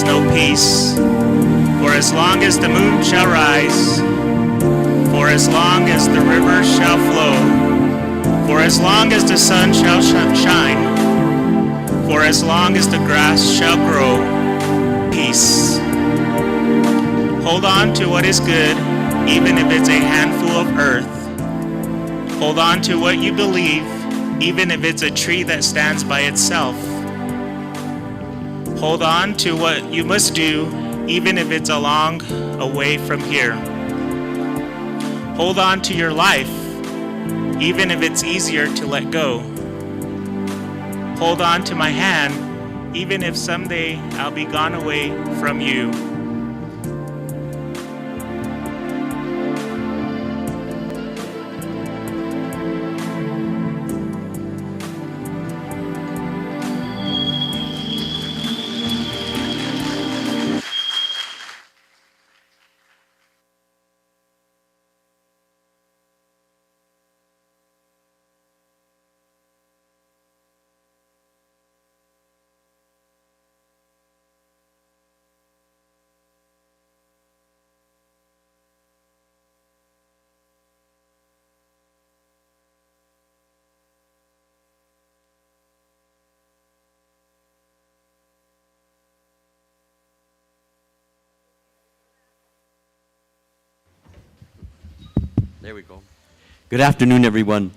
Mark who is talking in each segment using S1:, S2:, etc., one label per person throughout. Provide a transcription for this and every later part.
S1: no peace. For as long as the moon shall rise, for as long as the rivers shall flow, for as long as the sun shall shine, for as long as the grass shall grow, peace. Hold on to what is good, even if it's a handful of earth. Hold on to what you believe, even if it's a tree that stands by itself. Hold on to what you must do, even if it's a long away from here. Hold on to your life, even if it's easier to let go. Hold on to my hand, even if someday I'll be gone away from you.
S2: There we go. Good afternoon, everyone.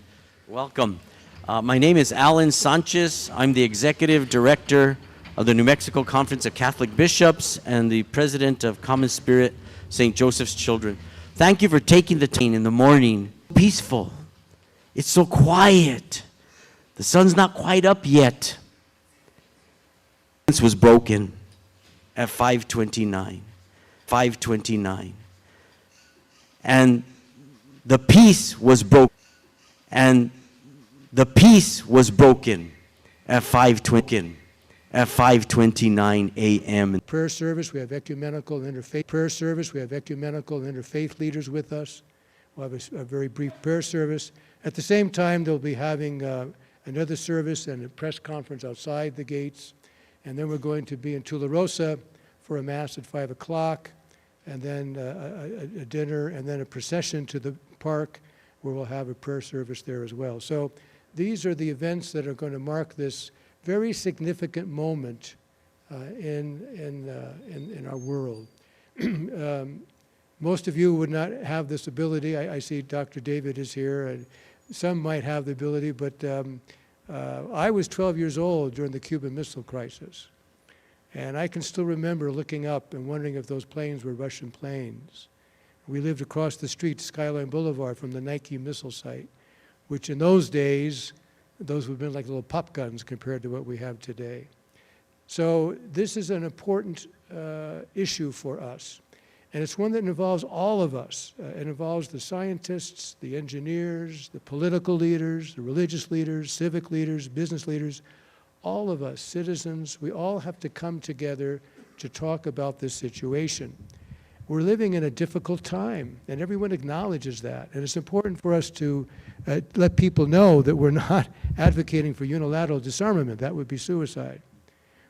S2: Welcome. My name is Alan Sanchez. I'm the Executive Director of the New Mexico Conference of Catholic Bishops and the President of Common Spirit St. Joseph's Children. Thank you for taking the time in the morning. Peaceful. It's so quiet. The sun's not quite up yet. This was broken at 5:29. 5:29. And the peace was broken. And the peace was broken at 5:29 a.m.
S3: Prayer service, we have ecumenical interfaith prayer service. We have ecumenical interfaith leaders with us. We'll have a very brief prayer service. At the same time, they'll be having another service and a press conference outside the gates. And then we're going to be in Tularosa for a mass at 5 o'clock, and then a dinner, and then a procession to the park where we'll have a prayer service there as well. So these are the events that are going to mark this very significant moment in our world. Most of you would not have this ability. I see Dr. David is here, and some might have the ability, but I was 12 years old during the Cuban Missile Crisis. And I can still remember looking up and wondering if those planes were Russian planes. We lived across the street, Skyline Boulevard, from the Nike missile site, which in those days, those would have been like little pop guns compared to what we have today. So this is an important issue for us. And it's one that involves all of us. It involves the scientists, the engineers, the political leaders, the religious leaders, civic leaders, business leaders. All of us, citizens, we all have to come together to talk about this situation. We're living in a difficult time, and everyone acknowledges that. And it's important for us to let people know that we're not advocating for unilateral disarmament. That would be suicide.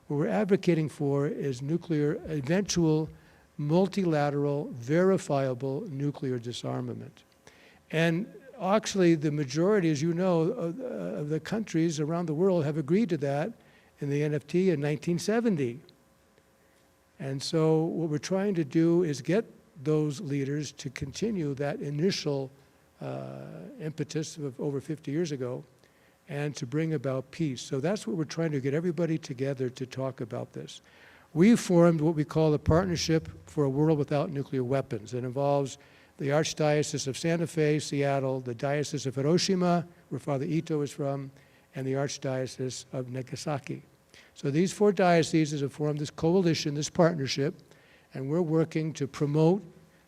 S3: What we're advocating for is eventual, multilateral, verifiable nuclear disarmament. And actually, the majority, as you know, of the countries around the world have agreed to that in the NFT in 1970. And so what we're trying to do is get those leaders to continue that initial impetus of over 50 years ago and to bring about peace. So that's what we're trying to get everybody together to talk about this. We've formed what we call a Partnership for a World Without Nuclear Weapons. It involves the Archdiocese of Santa Fe, Seattle, the Diocese of Hiroshima, where Father Ito is from, and the Archdiocese of Nagasaki. So these four dioceses have formed this coalition, this partnership, and we're working to promote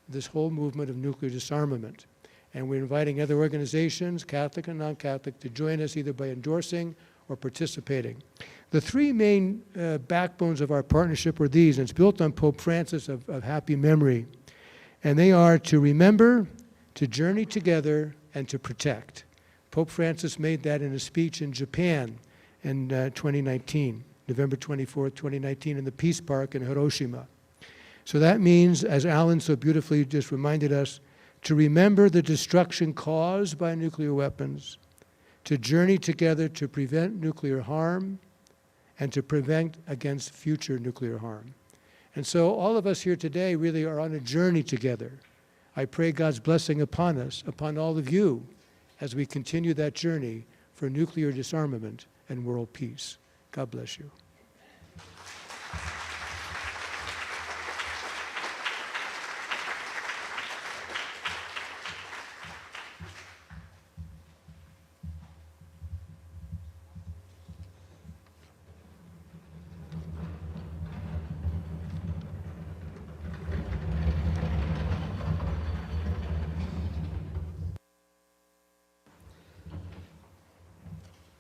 S3: this whole movement of nuclear disarmament. And we're inviting other organizations, Catholic and non-Catholic, to join us either by endorsing or participating. The three main backbones of our partnership are these, and it's built on Pope Francis of happy memory. And they are to remember, to journey together, and to protect. Pope Francis made that in a speech in Japan in 2019. November 24th, 2019, in the Peace Park in Hiroshima. So that means, as Alan so beautifully just reminded us, to remember the destruction caused by nuclear weapons, to journey together to prevent nuclear harm, and to prevent against future nuclear harm. And so all of us here today really are on a journey together. I pray God's blessing upon us, upon all of you, as we continue that journey for nuclear disarmament and world peace. God bless you.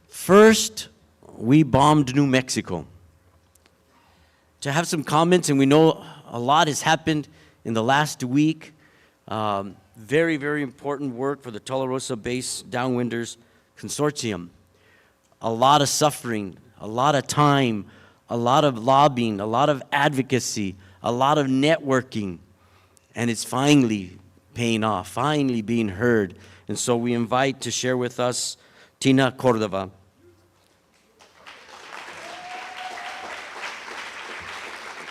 S2: First, we bombed New Mexico. To have some comments, and we know a lot has happened in the last week. Very, very important work for the Tularosa-based Downwinders Consortium. A lot of suffering, a lot of time, a lot of lobbying, a lot of advocacy, a lot of networking, and it's finally paying off, finally being heard. And so we invite to share with us Tina Cordova.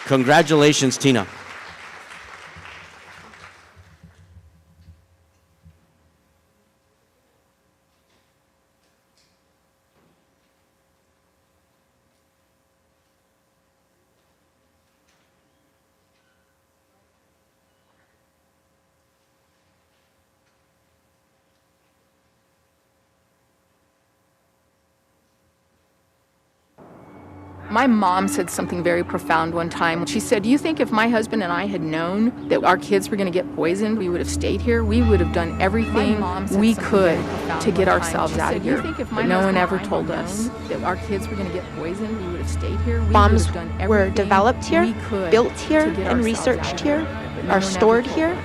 S2: Congratulations, Tina.
S4: My mom said something very profound one time. She said, "You think if my husband and I had known that our kids were going to get poisoned, we would have stayed here? We would have done everything we could to get ourselves out of here." But no one ever told us that our kids were going to get poisoned. We would have stayed here.
S5: Bombs were developed here, built here, and researched here, are stored here,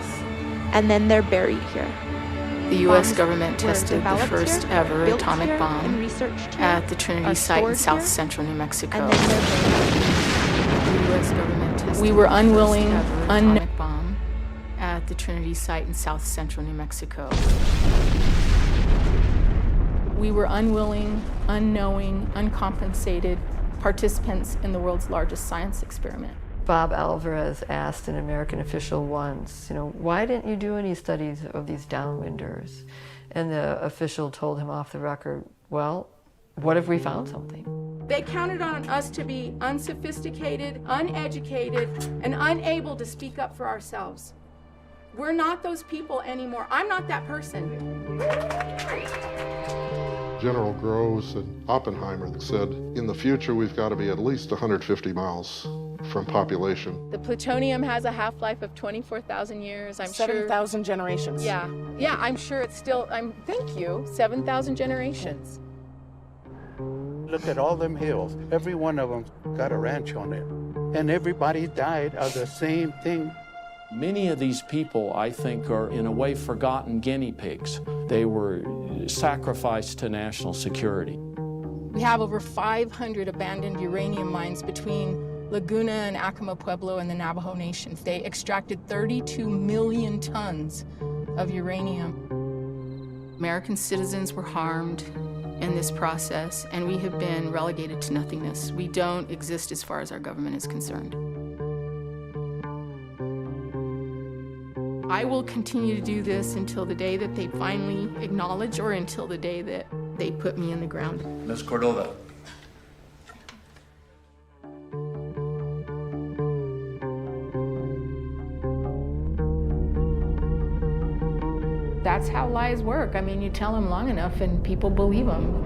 S5: and then they're buried here.
S4: The U.S. government tested the first ever atomic bomb at the Trinity site in south central New Mexico. We were unwilling, unknown bomb at the Trinity site in south central New Mexico. We were unwilling, unknowing, uncompensated participants in the world's largest science experiment.
S6: Bob Alvarez asked an American official once, why didn't you do any studies of these downwinders? And the official told him off the record, well, what if we found something?
S4: They counted on us to be unsophisticated, uneducated, and unable to speak up for ourselves. We're not those people anymore. I'm not that person.
S7: General Groves and Oppenheimer said, in the future, we've got to be at least 150 miles from population.
S4: The plutonium has a half-life of 24,000 years. I'm sure
S8: 7,000 generations.
S4: Yeah, I'm sure it's still, thank you, 7,000 generations.
S9: Look at all them hills. Every one of them got a ranch on it. And everybody died of the same thing.
S10: Many of these people, I think, are in a way forgotten guinea pigs. They were sacrificed to national security.
S4: We have over 500 abandoned uranium mines between Laguna and Acoma Pueblo and the Navajo Nation. They extracted 32 million tons of uranium. American citizens were harmed in this process, and we have been relegated to nothingness. We don't exist as far as our government is concerned. I will continue to do this until the day that they finally acknowledge, or until the day that they put me in the ground.
S10: Ms. Cordova.
S4: That's how lies work. You tell them long enough and people believe them.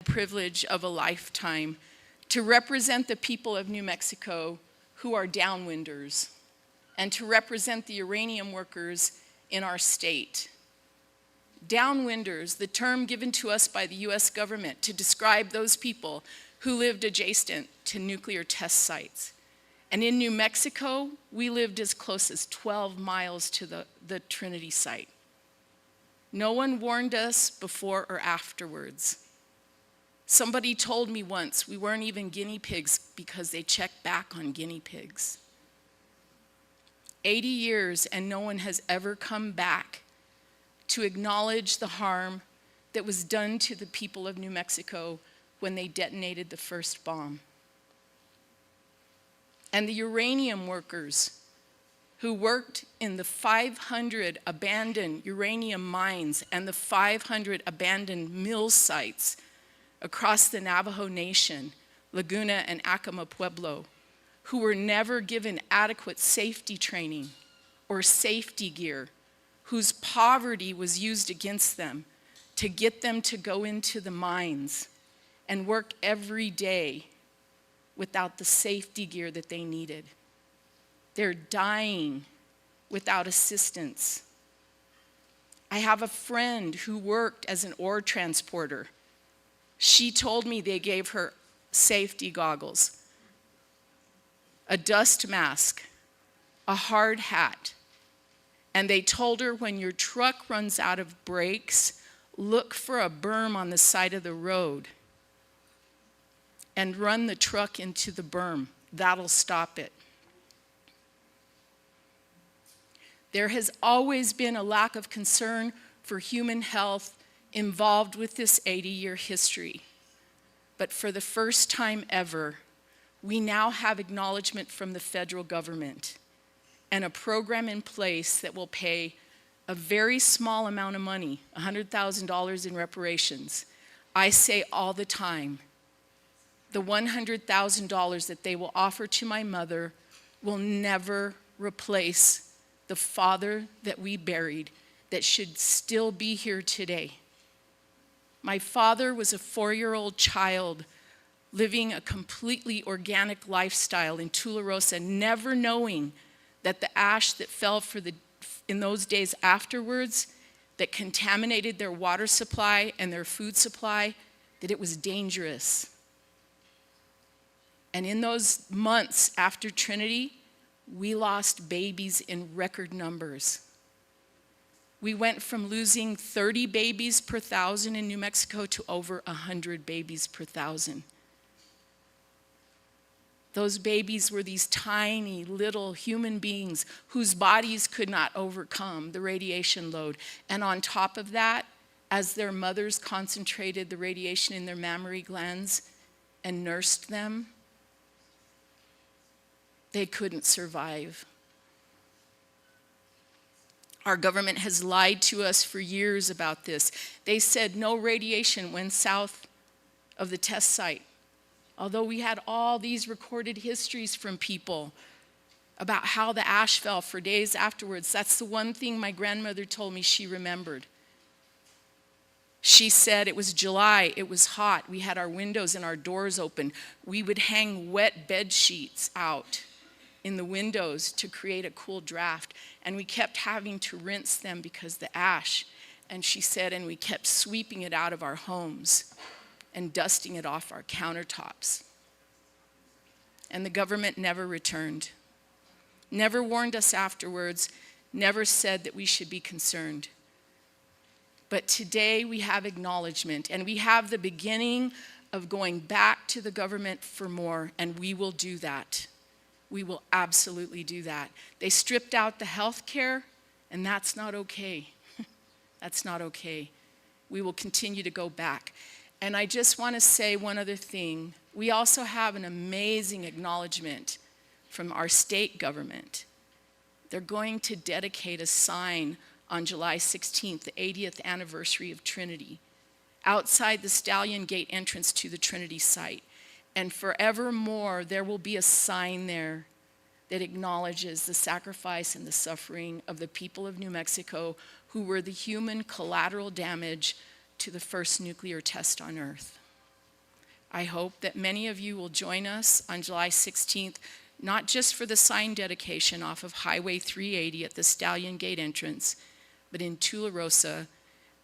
S4: privilege of a lifetime to represent the people of New Mexico who are downwinders and to represent the uranium workers in our state. Downwinders, the term given to us by the US government to describe those people who lived adjacent to nuclear test sites. And in New Mexico, we lived as close as 12 miles to the Trinity site. No one warned us before or afterwards. Somebody told me once we weren't even guinea pigs because they checked back on guinea pigs. 80 years and no one has ever come back to acknowledge the harm that was done to the people of New Mexico when they detonated the first bomb. And the uranium workers who worked in the 500 abandoned uranium mines and the 500 abandoned mill sites across the Navajo Nation, Laguna and Acoma Pueblo, who were never given adequate safety training or safety gear, whose poverty was used against them to get them to go into the mines and work every day without the safety gear that they needed. They're dying without assistance. I have a friend who worked as an ore transporter. She told me they gave her safety goggles, a dust mask, a hard hat, and they told her when your truck runs out of brakes, look for a berm on the side of the road and run the truck into the berm. That'll stop it. There has always been a lack of concern for human health involved with this 80-year history. But for the first time ever, we now have acknowledgement from the federal government and a program in place that will pay a very small amount of money, $100,000 in reparations. I say all the time, the $100,000 that they will offer to my mother will never replace the father that we buried that should still be here today. My father was a 4-year-old child living a completely organic lifestyle in Tularosa, never knowing that the ash that fell in those days afterwards that contaminated their water supply and their food supply, that it was dangerous. And in those months after Trinity, we lost babies in record numbers. We went from losing 30 babies per 1,000 in New Mexico to over 100 babies per 1,000. Those babies were these tiny little human beings whose bodies could not overcome the radiation load. And on top of that, as their mothers concentrated the radiation in their mammary glands and nursed them, they couldn't survive. Our government has lied to us for years about this. They said no radiation went south of the test site. Although we had all these recorded histories from people about how the ash fell for days afterwards. That's the one thing my grandmother told me she remembered. She said it was July, it was hot, we had our windows and our doors open. We would hang wet bed sheets out in the windows to create a cool draft, and we kept having to rinse them because the ash. And she said, and we kept sweeping it out of our homes and dusting it off our countertops. And the government never returned, never warned us afterwards, never said that we should be concerned. But today we have acknowledgement, and we have the beginning of going back to the government for more, and we will do that. We will absolutely do that. They stripped out the health care, and that's not okay. That's not okay. We will continue to go back. And I just want to say one other thing. We also have an amazing acknowledgement from our state government. They're going to dedicate a sign on July 16th, the 80th anniversary of Trinity, outside the Stallion Gate entrance to the Trinity site. And forevermore, there will be a sign there that acknowledges the sacrifice and the suffering of the people of New Mexico who were the human collateral damage to the first nuclear test on Earth. I hope that many of you will join us on July 16th, not just for the sign dedication off of Highway 380 at the Stallion Gate entrance, but in Tularosa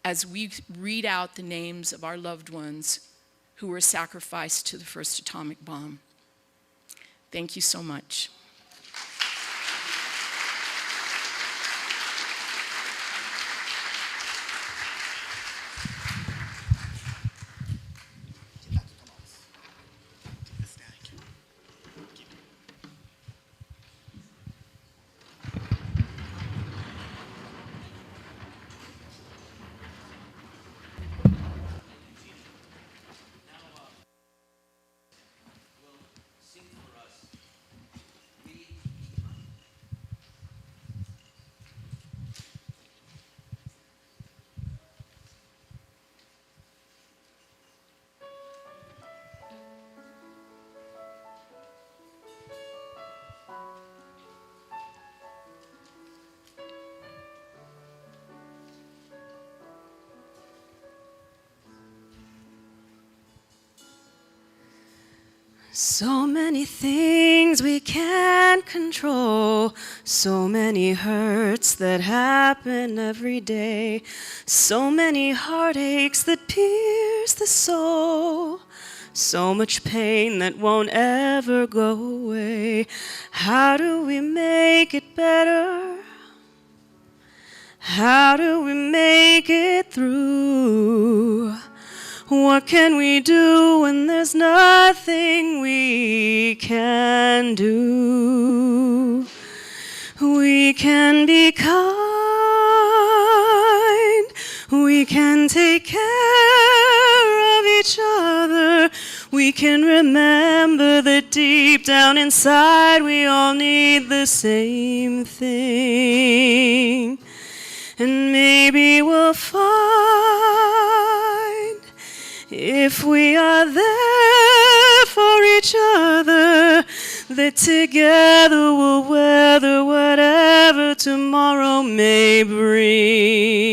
S4: as we read out the names of our loved ones who were sacrificed to the first atomic bomb. Thank you so much.
S8: So many things we can't control, so many hurts that happen every day, so many heartaches that pierce the soul, so much pain that won't ever go away. How do we make it better? How do we make it through? What can we do when there's nothing we can do? We can be kind, we can take care of each other, we can remember that deep down inside we all need the same thing. And maybe we'll find, if we are there for each other, that together we'll weather whatever tomorrow may bring.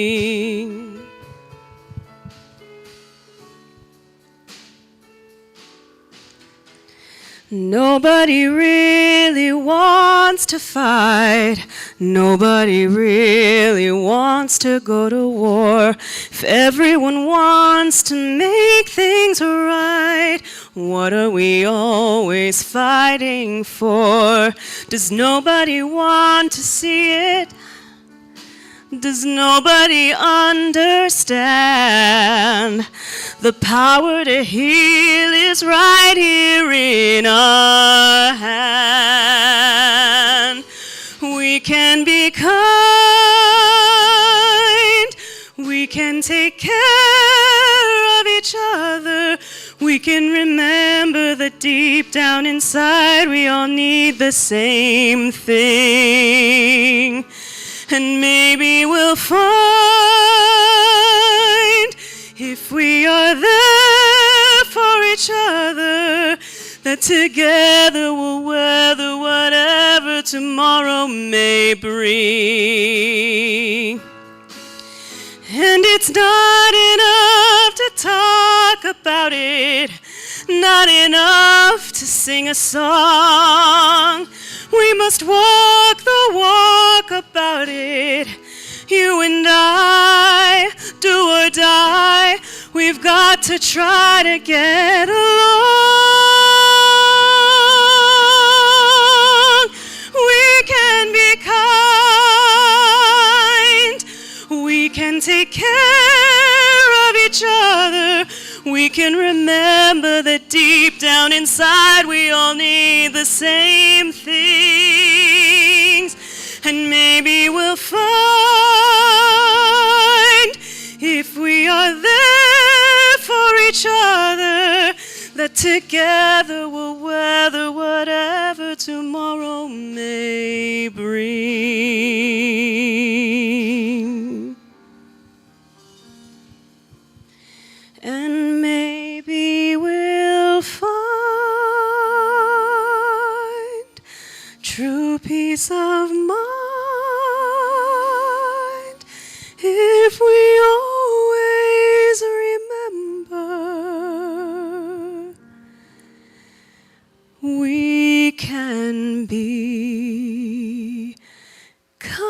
S8: Nobody really wants to fight. Nobody really wants to go to war. If everyone wants to make things right, what are we always fighting for? Does nobody want to see it? Does nobody understand? The power to heal is right here in our hand. We can be kind. We can take care of each other. We can remember that deep down inside we all need the same thing. And maybe we'll find, if we are there for each other, that together we'll weather whatever tomorrow may bring. And it's not enough to talk about it, not enough to sing a song. We must walk the walk about it. You and I, do or die, we've got to try to get along. We can be kind. We can take care of each other. We can remember that deep down inside we all need the same things. And maybe we'll find, if we are there for each other, that together we'll weather whatever tomorrow may bring. And maybe we'll find true peace of mind if we always remember we can be kind.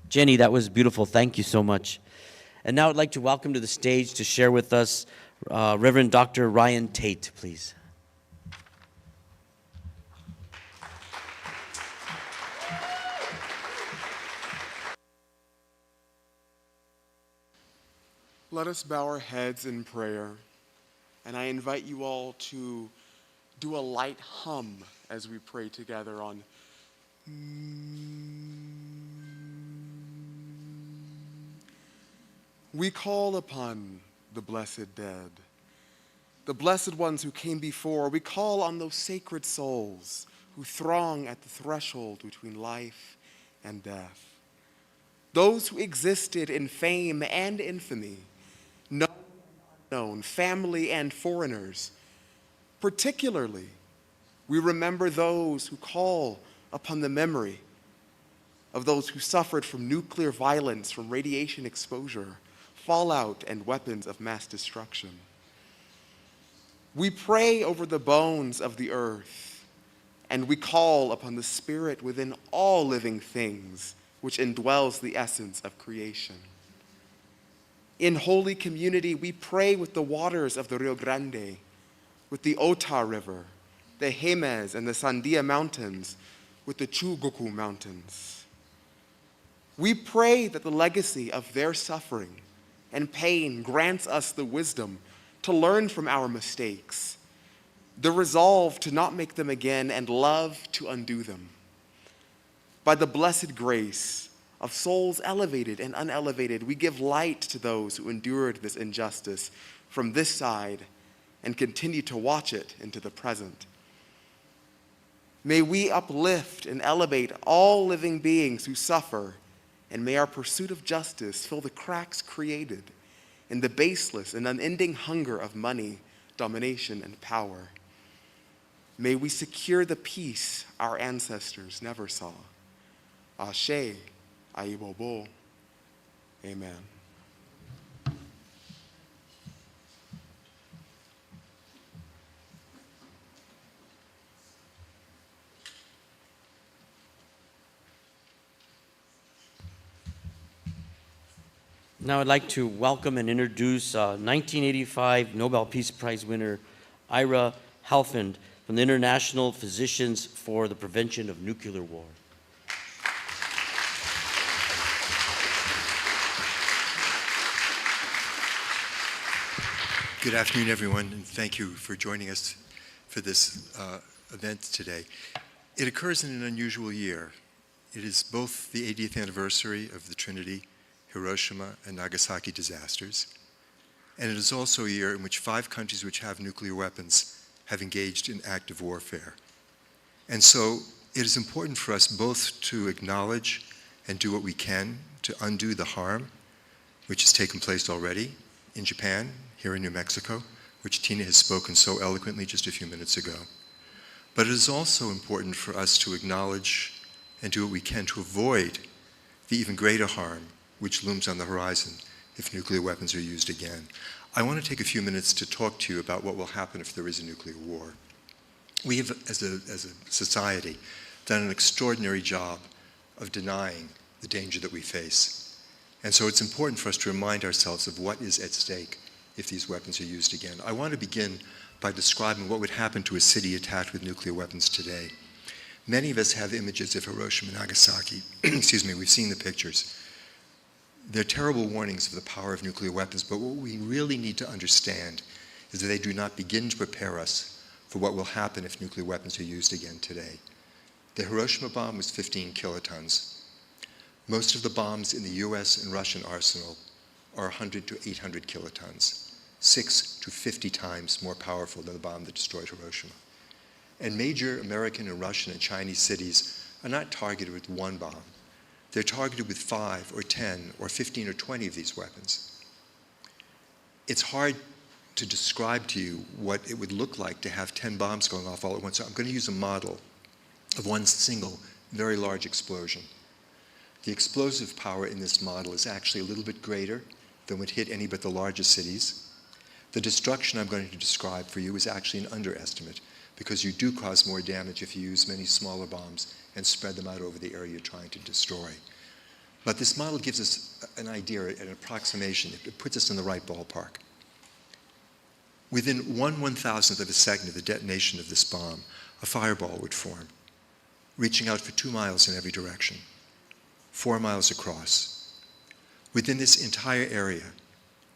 S2: Jenny, that was beautiful. Thank you so much. And now I'd like to welcome to the stage to share with us Reverend Dr. Ryan Tate, please.
S11: Let us bow our heads in prayer, and I invite you all to do a light hum as we pray together on We call upon the blessed dead, the blessed ones who came before. We call on those sacred souls who throng at the threshold between life and death. Those who existed in fame and infamy, known and unknown, family and foreigners. Particularly, we remember those who call upon the memory of those who suffered from nuclear violence, from radiation exposure, fallout, and weapons of mass destruction. We pray over the bones of the earth, and we call upon the Spirit within all living things, which indwells the essence of creation. In holy community, we pray with the waters of the Rio Grande, with the Ota River, the Jemez and the Sandia Mountains, with the Chugoku Mountains. We pray that the legacy of their suffering and pain grants us the wisdom to learn from our mistakes, the resolve to not make them again, and love to undo them. By the blessed grace of souls elevated and unelevated, we give light to those who endured this injustice from this side and continue to watch it into the present. May we uplift and elevate all living beings who suffer, and may our pursuit of justice fill the cracks created in the baseless and unending hunger of money, domination, and power. May we secure the peace our ancestors never saw. Ashe, Aibobo. Amen.
S2: Now I'd like to welcome and introduce 1985 Nobel Peace Prize winner Ira Halfand from the International Physicians for the Prevention of Nuclear War.
S12: Good afternoon, everyone, and thank you for joining us for this event today. It occurs in an unusual year. It is both the 80th anniversary of the Trinity, Hiroshima, and Nagasaki disasters, and it is also a year in which 5 countries which have nuclear weapons have engaged in active warfare. And so it is important for us both to acknowledge and do what we can to undo the harm which has taken place already in Japan, here in New Mexico, which Tina has spoken so eloquently just a few minutes ago. But it is also important for us to acknowledge and do what we can to avoid the even greater harm which looms on the horizon if nuclear weapons are used again. I want to take a few minutes to talk to you about what will happen if there is a nuclear war. We have, as a society, done an extraordinary job of denying the danger that we face. And so it's important for us to remind ourselves of what is at stake if these weapons are used again. I want to begin by describing what would happen to a city attacked with nuclear weapons today. Many of us have images of Hiroshima and Nagasaki. Excuse me, we've seen the pictures. They're terrible warnings of the power of nuclear weapons, but what we really need to understand is that they do not begin to prepare us for what will happen if nuclear weapons are used again today. The Hiroshima bomb was 15 kilotons. Most of the bombs in the US and Russian arsenal are 100 to 800 kilotons, 6 to 50 times more powerful than the bomb that destroyed Hiroshima. And major American and Russian and Chinese cities are not targeted with one bomb. They're targeted with 5 or 10 or 15 or 20 of these weapons. It's hard to describe to you what it would look like to have 10 bombs going off all at once. So I'm going to use a model of one single, very large explosion. The explosive power in this model is actually a little bit greater than would hit any but the largest cities. The destruction I'm going to describe for you is actually an underestimate, because you do cause more damage if you use many smaller bombs and spread them out over the area you're trying to destroy. But this model gives us an idea, an approximation. It puts us in the right ballpark. Within 1/1000th of a second of the detonation of this bomb, a fireball would form, reaching out for 2 miles in every direction, 4 miles across. Within this entire area,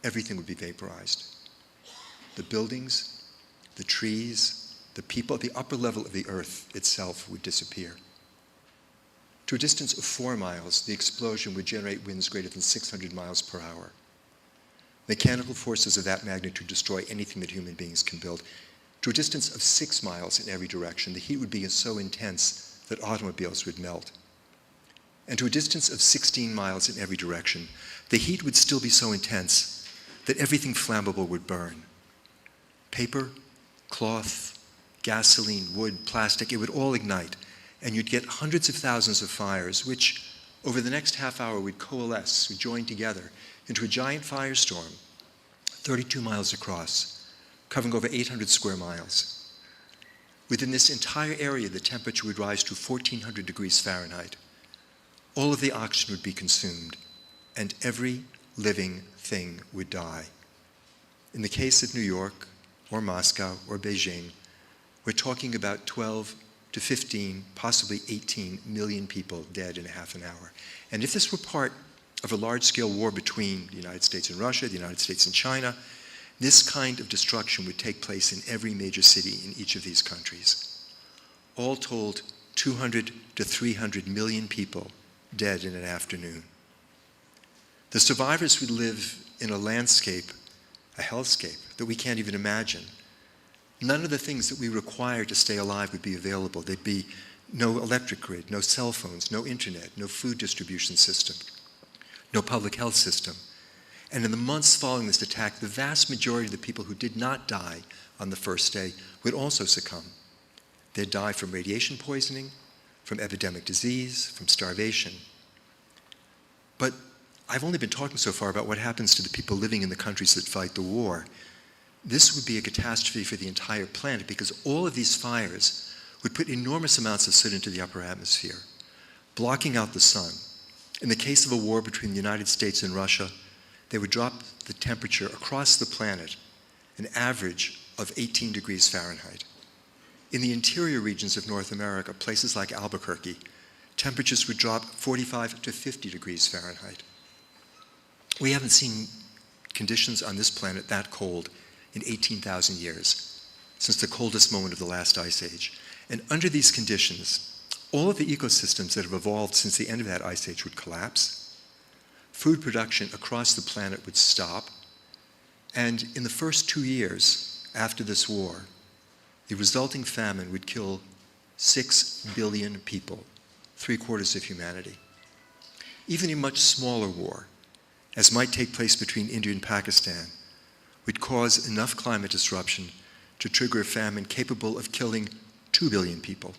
S12: everything would be vaporized. The buildings, the trees, the people, the upper level of the earth itself would disappear. To a distance of 4 miles, the explosion would generate winds greater than 600 miles per hour. Mechanical forces of that magnitude destroy anything that human beings can build. To a distance of 6 miles in every direction, the heat would be so intense that automobiles would melt. And to a distance of 16 miles in every direction, the heat would still be so intense that everything flammable would burn. Paper, cloth, gasoline, wood, plastic, it would all ignite. And you'd get hundreds of thousands of fires, which over the next half hour would coalesce, would join together into a giant firestorm, 32 miles across, covering over 800 square miles. Within this entire area, the temperature would rise to 1400 degrees Fahrenheit. All of the oxygen would be consumed, and every living thing would die. In the case of New York, or Moscow, or Beijing, we're talking about 12 to 15, possibly 18 million people dead in a half an hour. And if this were part of a large-scale war between the United States and Russia, the United States and China, this kind of destruction would take place in every major city in each of these countries. All told, 200 to 300 million people dead in an afternoon. The survivors would live in a landscape, a hellscape, that we can't even imagine. None of the things that we require to stay alive would be available. There'd be no electric grid, no cell phones, no internet, no food distribution system, no public health system. And in the months following this attack, the vast majority of the people who did not die on the first day would also succumb. They'd die from radiation poisoning, from epidemic disease, from starvation. But I've only been talking so far about what happens to the people living in the countries that fight the war. This would be a catastrophe for the entire planet, because all of these fires would put enormous amounts of soot into the upper atmosphere, blocking out the sun. In the case of a war between the United States and Russia, they would drop the temperature across the planet an average of 18 degrees Fahrenheit. In the interior regions of North America, places like Albuquerque, temperatures would drop 45 to 50 degrees Fahrenheit. We haven't seen conditions on this planet that cold in 18,000 years, since the coldest moment of the last ice age. And under these conditions, all of the ecosystems that have evolved since the end of that ice age would collapse. Food production across the planet would stop. And in the first 2 years after this war, the resulting famine would kill 6 billion people, 3/4 of humanity. Even a much smaller war, as might take place between India and Pakistan, would cause enough climate disruption to trigger a famine capable of killing 2 billion people,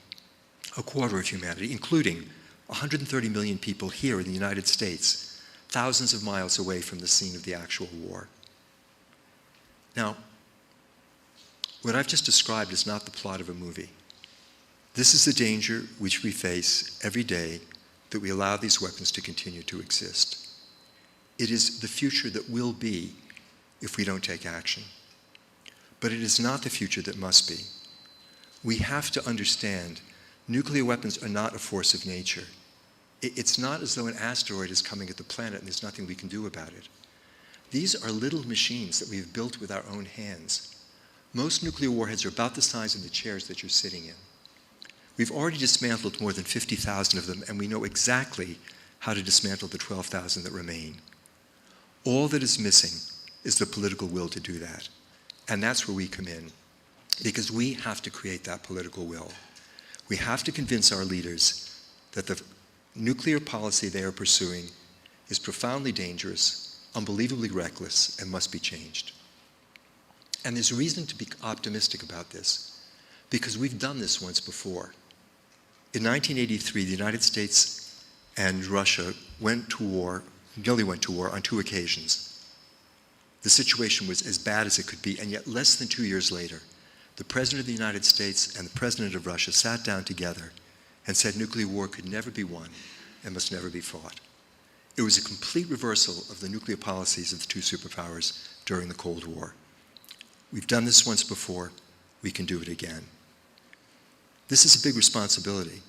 S12: 1/4 of humanity, including 130 million people here in the United States, thousands of miles away from the scene of the actual war. Now, what I've just described is not the plot of a movie. This is the danger which we face every day that we allow these weapons to continue to exist. It is the future that will be if we don't take action. But it is not the future that must be. We have to understand nuclear weapons are not a force of nature. It's not as though an asteroid is coming at the planet and there's nothing we can do about it. These are little machines that we've built with our own hands. Most nuclear warheads are about the size of the chairs that you're sitting in. We've already dismantled more than 50,000 of them, and we know exactly how to dismantle the 12,000 that remain. All that is missing is the political will to do that. And that's where we come in, because we have to create that political will. We have to convince our leaders that the nuclear policy they are pursuing is profoundly dangerous, unbelievably reckless, and must be changed. And there's reason to be optimistic about this, because we've done this once before. In 1983, the United States and Russia went to war, nearly went to war on 2 occasions. The situation was as bad as it could be, and yet less than 2 years later, the President of the United States and the President of Russia sat down together and said nuclear war could never be won and must never be fought. It was a complete reversal of the nuclear policies of the 2 superpowers during the Cold War. We've done this once before, we can do it again. This is a big responsibility.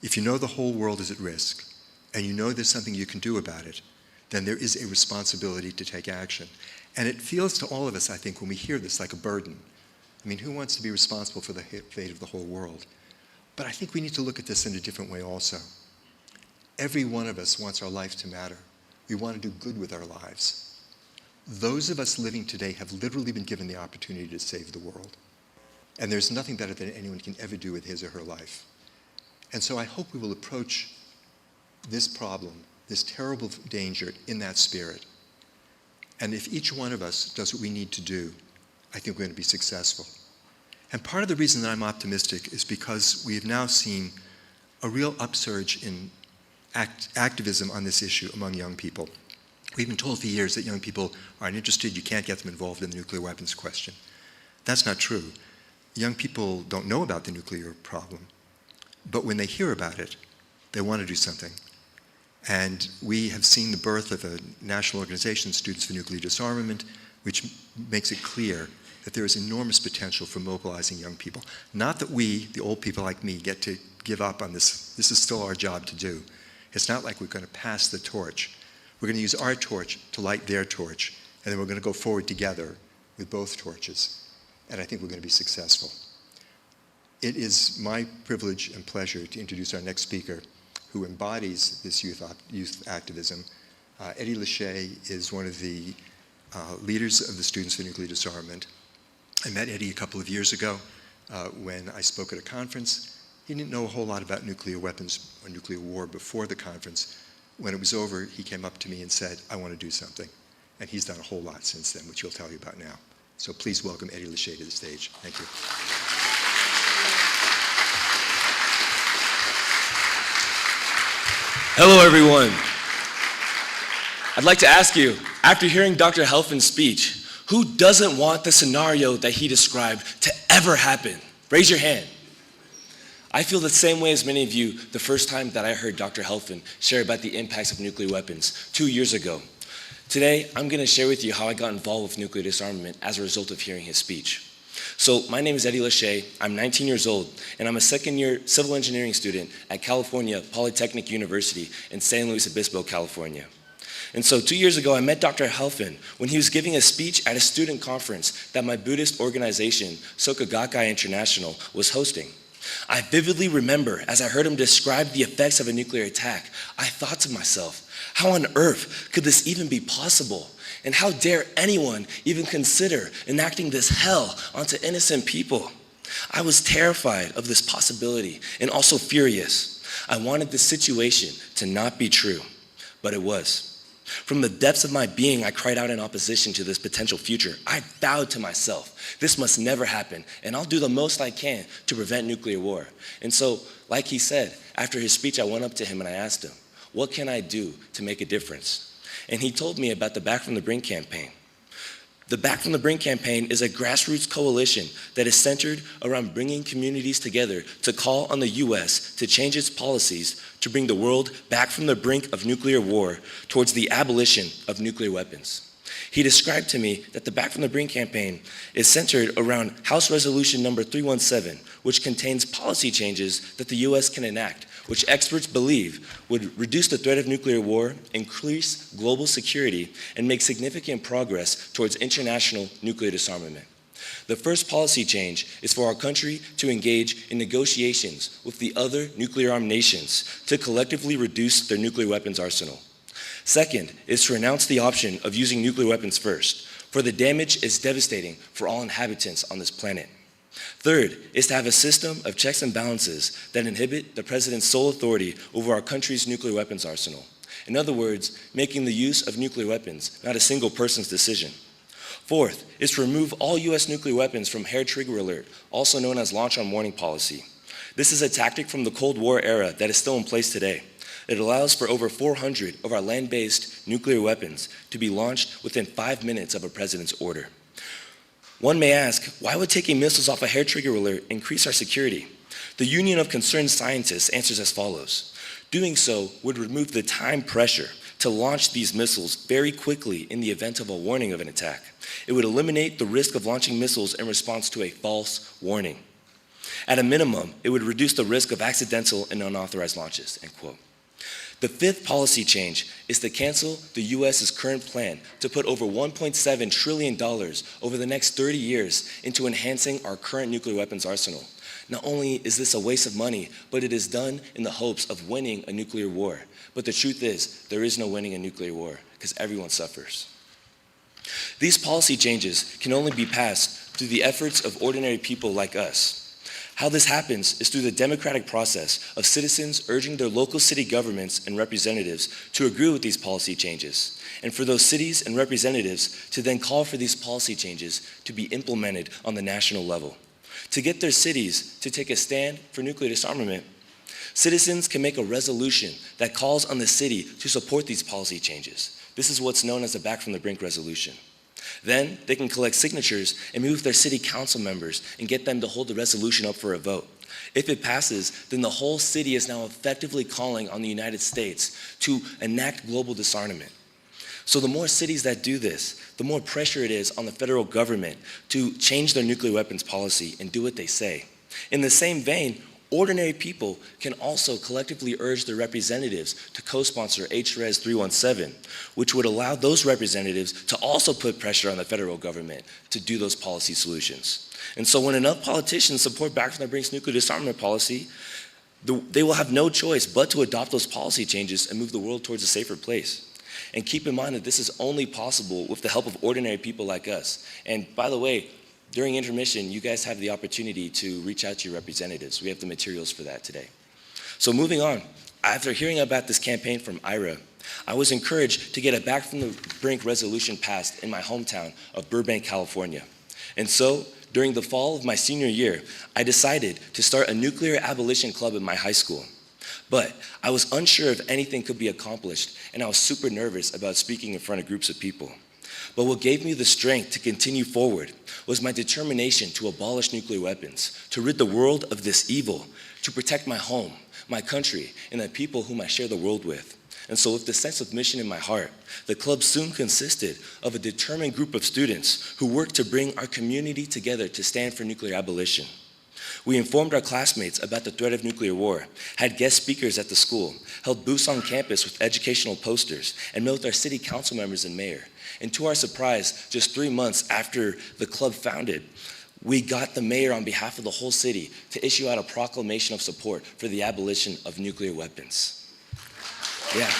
S12: If you know the whole world is at risk, and you know there's something you can do about it, then there is a responsibility to take action. And it feels to all of us, I think, when we hear this like a burden. I mean, who wants to be responsible for the fate of the whole world? But I think we need to look at this in a different way also. Every one of us wants our life to matter. We want to do good with our lives. Those of us living today have literally been given the opportunity to save the world. And there's nothing better than anyone can ever do with his or her life. And so I hope we will approach this problem, this terrible danger, in that spirit. And if each one of us does what we need to do, I think we're going to be successful. And part of the reason that I'm optimistic is because we have now seen a real upsurge in activism on this issue among young people. We've been told for years that young people aren't interested, you can't get them involved in the nuclear weapons question. That's not true. Young people don't know about the nuclear problem, but when they hear about it, they want to do something. And we have seen the birth of a national organization, Students for Nuclear Disarmament, which makes it clear that there is enormous potential for mobilizing young people. Not that we, the old people like me, get to give up on this. This is still our job to do. It's not like we're going to pass the torch. We're going to use our torch to light their torch, and then we're going to go forward together with both torches. And I think we're going to be successful. It is my privilege and pleasure to introduce our next speaker, who embodies this youth activism. Eddie Lachey is one of the leaders of the Students for Nuclear Disarmament. I met Eddie a couple of years ago when I spoke at a conference. He didn't know a whole lot about nuclear weapons or nuclear war before the conference. When it was over, he came up to me and said, I want to do something. And he's done a whole lot since then, which he'll tell you about now. So please welcome Eddie Lachey to the stage. Thank you.
S13: Hello, everyone. I'd like to ask you, after hearing Dr. Helfand's speech, who doesn't want the scenario that he described to ever happen? Raise your hand. I feel the same way as many of you the first time that I heard Dr. Helfand share about the impacts of nuclear weapons 2 years ago. Today, I'm going to share with you how I got involved with nuclear disarmament as a result of hearing his speech. So my name is Eddie Lachey, I'm 19 years old, and I'm a second-year civil engineering student at California Polytechnic University in San Luis Obispo, California. And so 2 years ago, I met Dr. Helfand when he was giving a speech at a student conference that my Buddhist organization, Soka Gakkai International, was hosting. I vividly remember, as I heard him describe the effects of a nuclear attack, I thought to myself, how on earth could this even be possible? And how dare anyone even consider enacting this hell onto innocent people? I was terrified of this possibility and also furious. I wanted this situation to not be true, but it was. From the depths of my being, I cried out in opposition to this potential future. I vowed to myself, this must never happen, and I'll do the most I can to prevent nuclear war. And so, like he said, after his speech, I went up to him and I asked him, what can I do to make a difference? And he told me about the Back from the Brink campaign. The Back from the Brink campaign is a grassroots coalition that is centered around bringing communities together to call on the U.S. to change its policies to bring the world back from the brink of nuclear war towards the abolition of nuclear weapons. He described to me that the Back from the Brink campaign is centered around House Resolution number 317, which contains policy changes that the U.S. can enact, which experts believe would reduce the threat of nuclear war, increase global security, and make significant progress towards international nuclear disarmament. The first policy change is for our country to engage in negotiations with the other nuclear-armed nations to collectively reduce their nuclear weapons arsenal. Second is to renounce the option of using nuclear weapons first, for the damage is devastating for all inhabitants on this planet. Third is to have a system of checks and balances that inhibit the president's sole authority over our country's nuclear weapons arsenal. In other words, making the use of nuclear weapons not a single person's decision. Fourth is to remove all U.S. nuclear weapons from hair trigger alert, also known as launch on warning policy. This is a tactic from the Cold War era that is still in place today. It allows for over 400 of our land-based nuclear weapons to be launched within 5 minutes of a president's order. One may ask, why would taking missiles off a hair trigger alert increase our security? The Union of Concerned Scientists answers as follows. Doing so would remove the time pressure to launch these missiles very quickly in the event of a warning of an attack. It would eliminate the risk of launching missiles in response to a false warning. At a minimum, it would reduce the risk of accidental and unauthorized launches, end quote. The fifth policy change is to cancel the U.S.'s current plan to put over $1.7 trillion over the next 30 years into enhancing our current nuclear weapons arsenal. Not only is this a waste of money, but it is done in the hopes of winning a nuclear war. But the truth is, there is no winning a nuclear war, because everyone suffers. These policy changes can only be passed through the efforts of ordinary people like us. How this happens is through the democratic process of citizens urging their local city governments and representatives to agree with these policy changes, and for those cities and representatives to then call for these policy changes to be implemented on the national level. To get their cities to take a stand for nuclear disarmament, citizens can make a resolution that calls on the city to support these policy changes. This is what's known as the Back from the Brink resolution. Then they can collect signatures and move their city council members and get them to hold the resolution up for a vote. If it passes, then the whole city is now effectively calling on the United States to enact global disarmament. So the more cities that do this, the more pressure it is on the federal government to change their nuclear weapons policy and do what they say. In the same vein, ordinary people can also collectively urge their representatives to co-sponsor HRES 317, which would allow those representatives to also put pressure on the federal government to do those policy solutions. And so when enough politicians support Back from the Brink's nuclear disarmament policy, they will have no choice but to adopt those policy changes and move the world towards a safer place. And keep in mind that this is only possible with the help of ordinary people like us. And by the way, during intermission, you guys have the opportunity to reach out to your representatives. We have the materials for that today. So moving on, after hearing about this campaign from IRA, I was encouraged to get a Back from the Brink resolution passed in my hometown of Burbank, California. And so, during the fall of my senior year, I decided to start a nuclear abolition club in my high school. But I was unsure if anything could be accomplished, and I was super nervous about speaking in front of groups of people. But what gave me the strength to continue forward was my determination to abolish nuclear weapons, to rid the world of this evil, to protect my home, my country, and the people whom I share the world with. And so with the sense of mission in my heart, the club soon consisted of a determined group of students who worked to bring our community together to stand for nuclear abolition. We informed our classmates about the threat of nuclear war, had guest speakers at the school, held booths on campus with educational posters, and met with our city council members and mayor. And to our surprise, just 3 months after the club founded, we got the mayor on behalf of the whole city to issue out a proclamation of support for the abolition of nuclear weapons. Yeah.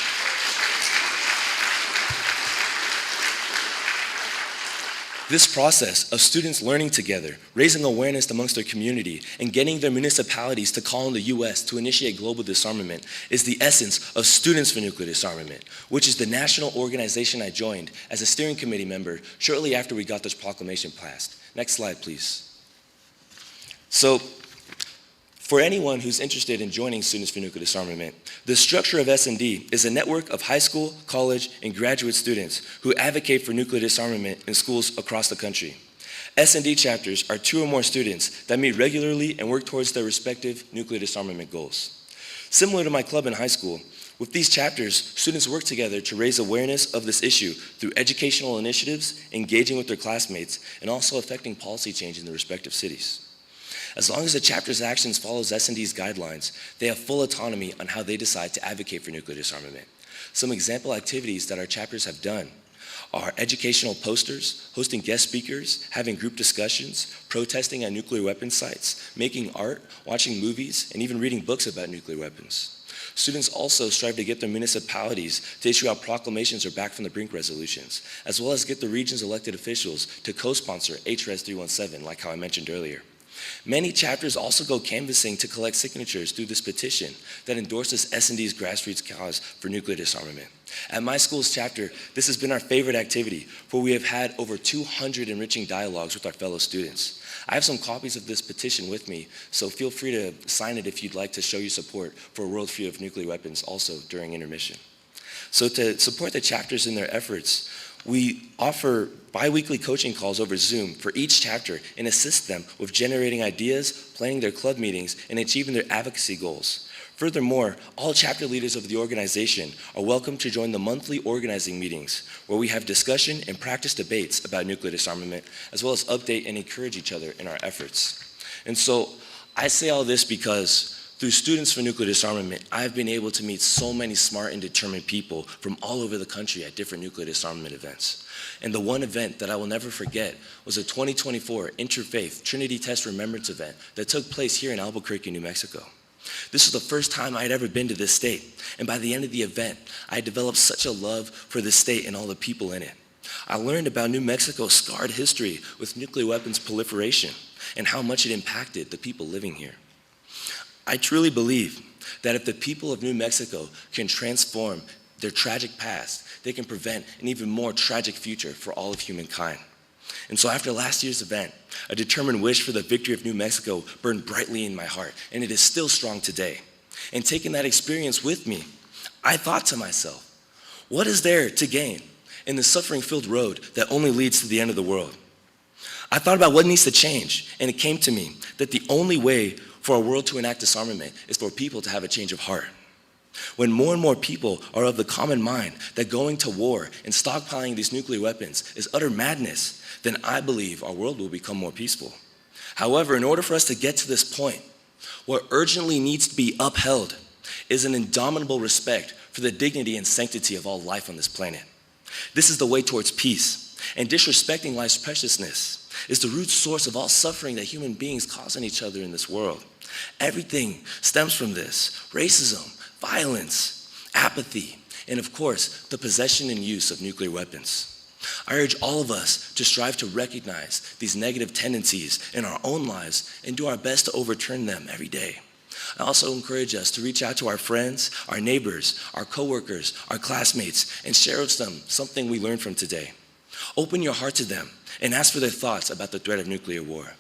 S13: This process of students learning together, raising awareness amongst their community, and getting their municipalities to call on the U.S. to initiate global disarmament is the essence of Students for Nuclear Disarmament, which is the national organization I joined as a steering committee member shortly after we got this proclamation passed. Next slide, please. So, for anyone who's interested in joining Students for Nuclear Disarmament, the structure of S&D is a network of high school, college, and graduate students who advocate for nuclear disarmament in schools across the country. S&D chapters are 2 or more students that meet regularly and work towards their respective nuclear disarmament goals. Similar to my club in high school, with these chapters, students work together to raise awareness of this issue through educational initiatives, engaging with their classmates, and also affecting policy change in their respective cities. As long as the chapter's actions follows S&D's guidelines, they have full autonomy on how they decide to advocate for nuclear disarmament. Some example activities that our chapters have done are educational posters, hosting guest speakers, having group discussions, protesting at nuclear weapons sites, making art, watching movies, and even reading books about nuclear weapons. Students also strive to get their municipalities to issue out proclamations or back from the brink resolutions, as well as get the region's elected officials to co-sponsor HRES 317, like how I mentioned earlier. Many chapters also go canvassing to collect signatures through this petition that endorses S&D's grassroots cause for nuclear disarmament. At my school's chapter, this has been our favorite activity, for we have had over 200 enriching dialogues with our fellow students. I have some copies of this petition with me, so feel free to sign it if you'd like to show your support for a world free of nuclear weapons also during intermission. So to support the chapters in their efforts, we offer bi-weekly coaching calls over Zoom for each chapter and assist them with generating ideas, planning their club meetings, and achieving their advocacy goals. Furthermore, all chapter leaders of the organization are welcome to join the monthly organizing meetings, where we have discussion and practice debates about nuclear disarmament, as well as update and encourage each other in our efforts. And so I say all this because through Students for Nuclear Disarmament, I've been able to meet so many smart and determined people from all over the country at different nuclear disarmament events. And the one event that I will never forget was a 2024 Interfaith Trinity Test Remembrance event that took place here in Albuquerque, New Mexico. This was the first time I had ever been to this state, and by the end of the event, I had developed such a love for this state and all the people in it. I learned about New Mexico's scarred history with nuclear weapons proliferation and how much it impacted the people living here. I truly believe that if the people of New Mexico can transform their tragic past, they can prevent an even more tragic future for all of humankind. And so after last year's event, a determined wish for the victory of New Mexico burned brightly in my heart, and it is still strong today. And taking that experience with me, I thought to myself, what is there to gain in the suffering-filled road that only leads to the end of the world? I thought about what needs to change, and it came to me that the only way for a world to enact disarmament is for people to have a change of heart. When more and more people are of the common mind that going to war and stockpiling these nuclear weapons is utter madness, then I believe our world will become more peaceful. However, in order for us to get to this point, what urgently needs to be upheld is an indomitable respect for the dignity and sanctity of all life on this planet. This is the way towards peace, and disrespecting life's preciousness is the root source of all suffering that human beings cause on each other in this world. Everything stems from this: racism, violence, apathy, and of course, the possession and use of nuclear weapons. I urge all of us to strive to recognize these negative tendencies in our own lives and do our best to overturn them every day. I also encourage us to reach out to our friends, our neighbors, our coworkers, our classmates, and share with them something we learned from today. Open your heart to them and ask for their thoughts about the threat of nuclear war.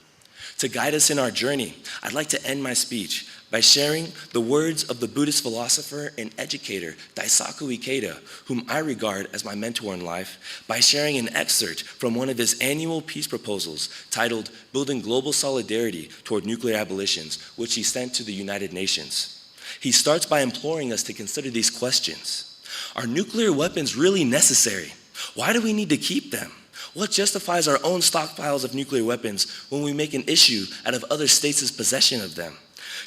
S13: To guide us in our journey, I'd like to end my speech by sharing the words of the Buddhist philosopher and educator Daisaku Ikeda, whom I regard as my mentor in life, by sharing an excerpt from one of his annual peace proposals titled Building Global Solidarity Toward Nuclear Abolitions, which he sent to the United Nations. He starts by imploring us to consider these questions. Are nuclear weapons really necessary? Why do we need to keep them? What justifies our own stockpiles of nuclear weapons when we make an issue out of other states' possession of them?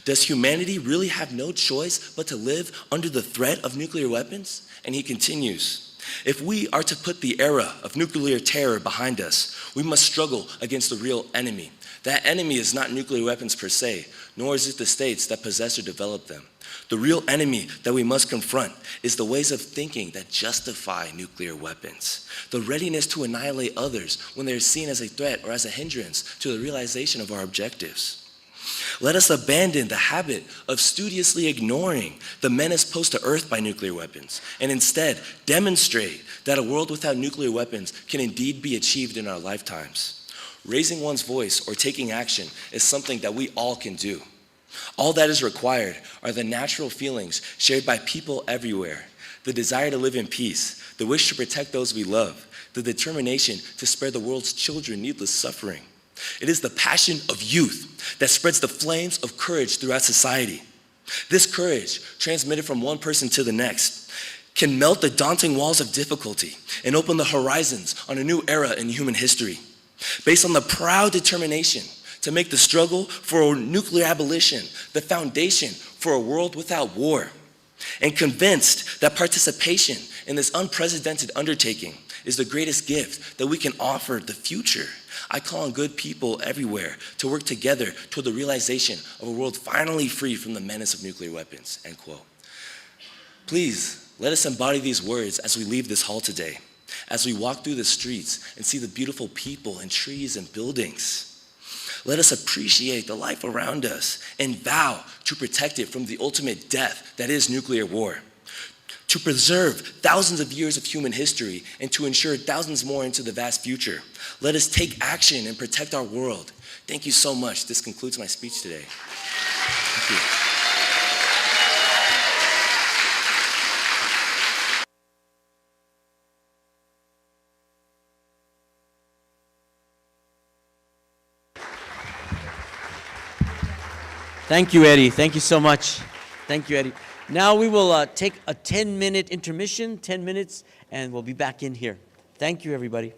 S13: Does humanity really have no choice but to live under the threat of nuclear weapons? And he continues, if we are to put the era of nuclear terror behind us, we must struggle against the real enemy. That enemy is not nuclear weapons per se, nor is it the states that possess or develop them. The real enemy that we must confront is the ways of thinking that justify nuclear weapons, the readiness to annihilate others when they're seen as a threat or as a hindrance to the realization of our objectives. Let us abandon the habit of studiously ignoring the menace posed to Earth by nuclear weapons, and instead demonstrate that a world without nuclear weapons can indeed be achieved in our lifetimes. Raising one's voice or taking action is something that we all can do. All that is required are the natural feelings shared by people everywhere, the desire to live in peace, the wish to protect those we love, the determination to spare the world's children needless suffering. It is the passion of youth that spreads the flames of courage throughout society. This courage, transmitted from one person to the next, can melt the daunting walls of difficulty and open the horizons on a new era in human history. Based on the proud determination to make the struggle for nuclear abolition the foundation for a world without war, and convinced that participation in this unprecedented undertaking is the greatest gift that we can offer the future. I call on good people everywhere to work together toward the realization of a world finally free from the menace of nuclear weapons, end quote. Please, let us embody these words as we leave this hall today, as we walk through the streets and see the beautiful people and trees and buildings. Let us appreciate the life around us and vow to protect it from the ultimate death that is nuclear war, to preserve thousands of years of human history and to ensure thousands more into the vast future. Let us take action and protect our world. Thank you so much. This concludes my speech today. Thank you.
S2: Thank you, Eddie. Thank you so much. Thank you, Eddie. Now we will take a 10-minute intermission, 10 minutes, and we'll be back in here. Thank you, everybody.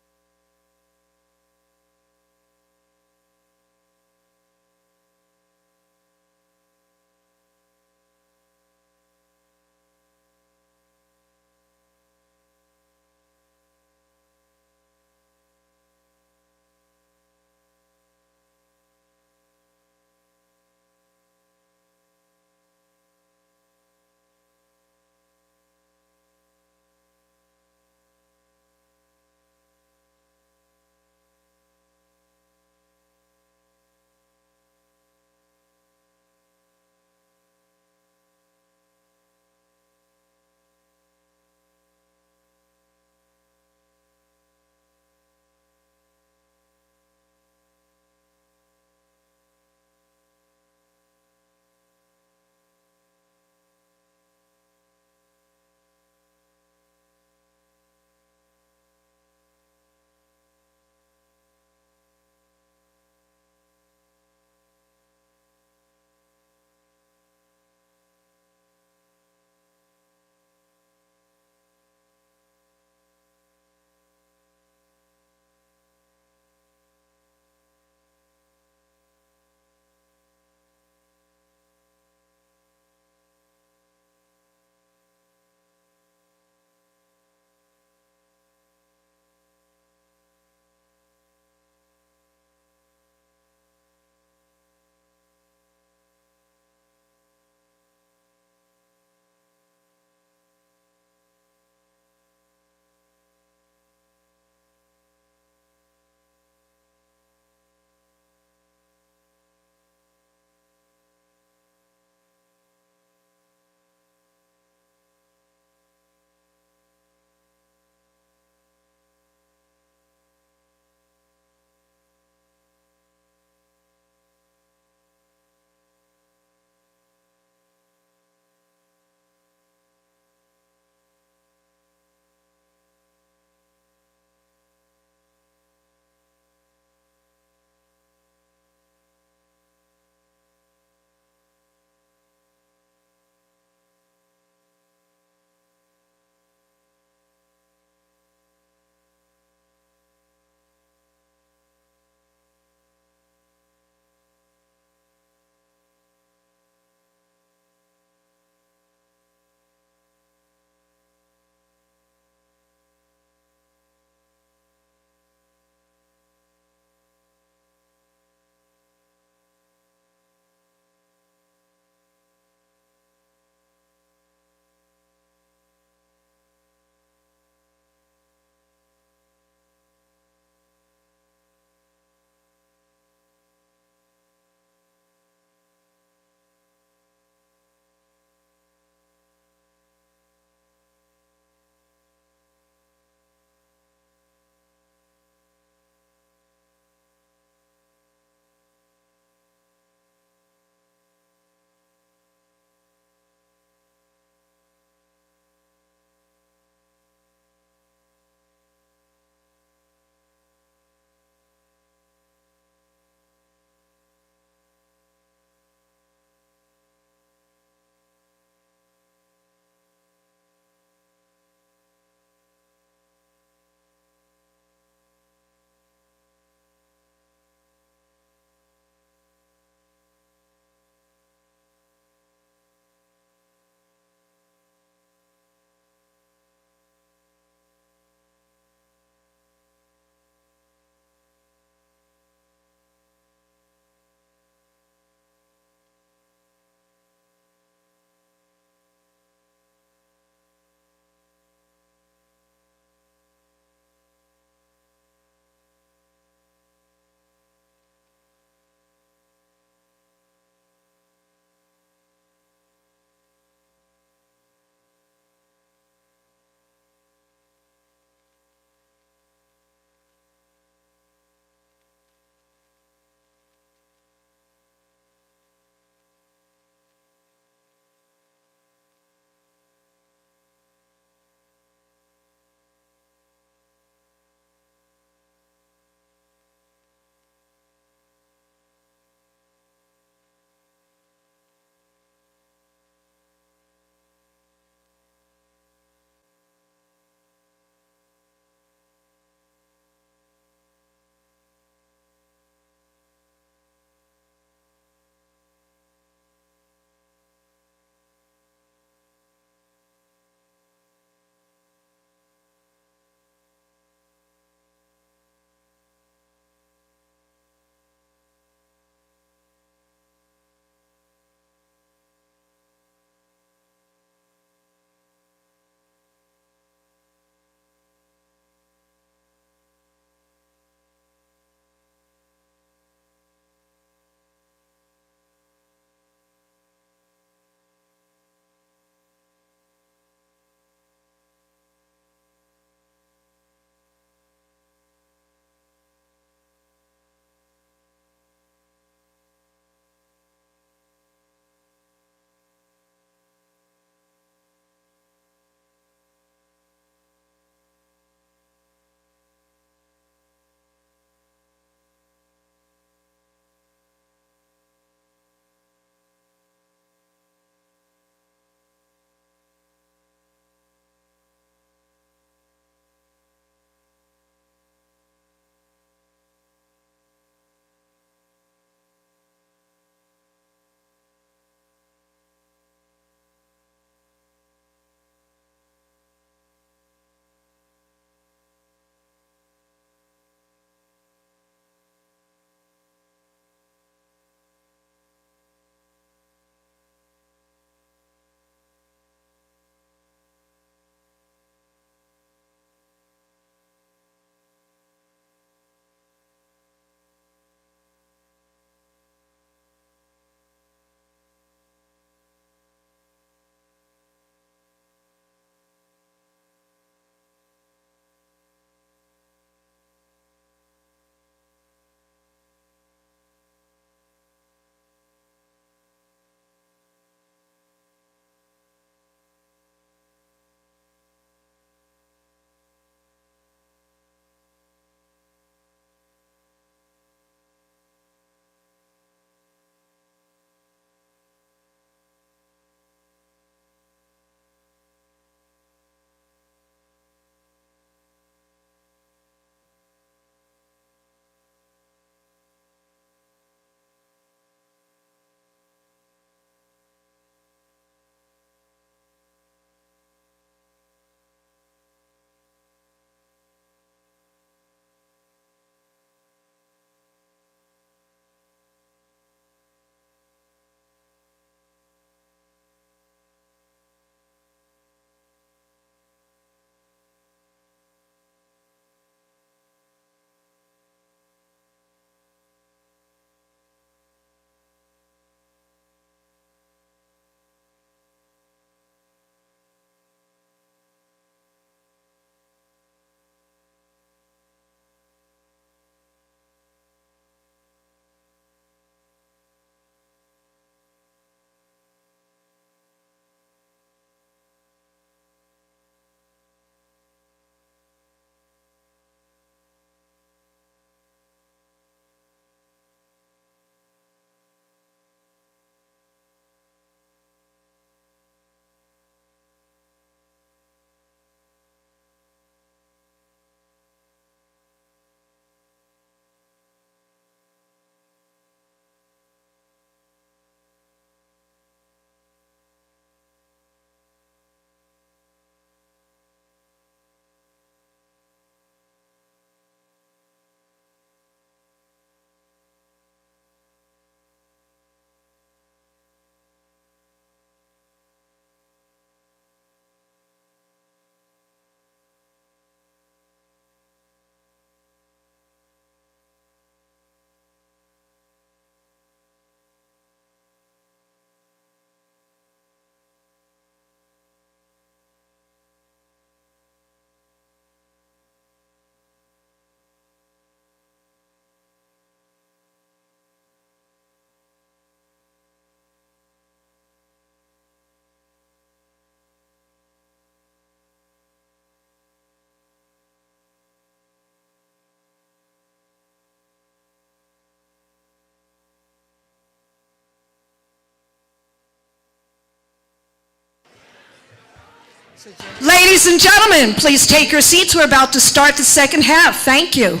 S14: Ladies and gentlemen, please take your seats. We're about to start the second half. Thank you.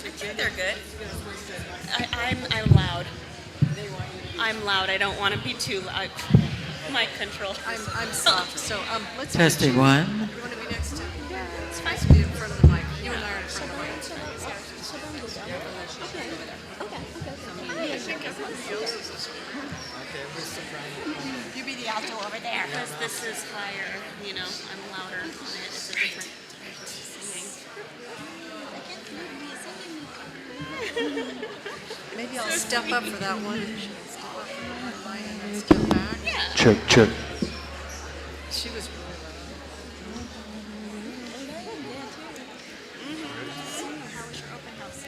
S15: I think they're good. I'm loud. I'm loud. I don't want to be too loud. Mic control.
S16: I'm soft. So let's
S17: Testing one.
S16: You want to be next to? Yeah, it's fine to be in front of the mic. You and I are in front of the mic.
S15: You be the outdoor over there. Because this is higher, you know, I'm louder on it. It's a different type of singing.
S16: Maybe I'll step up for that one. Step up for mine and then step back.
S15: Yeah.
S7: Check.
S16: She was
S15: How was your open house?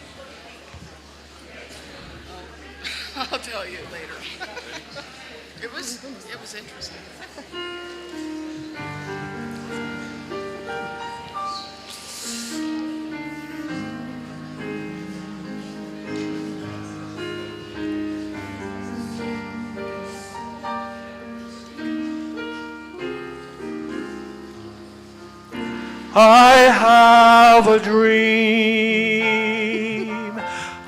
S16: I'll tell you later. It was interesting.
S18: I have a dream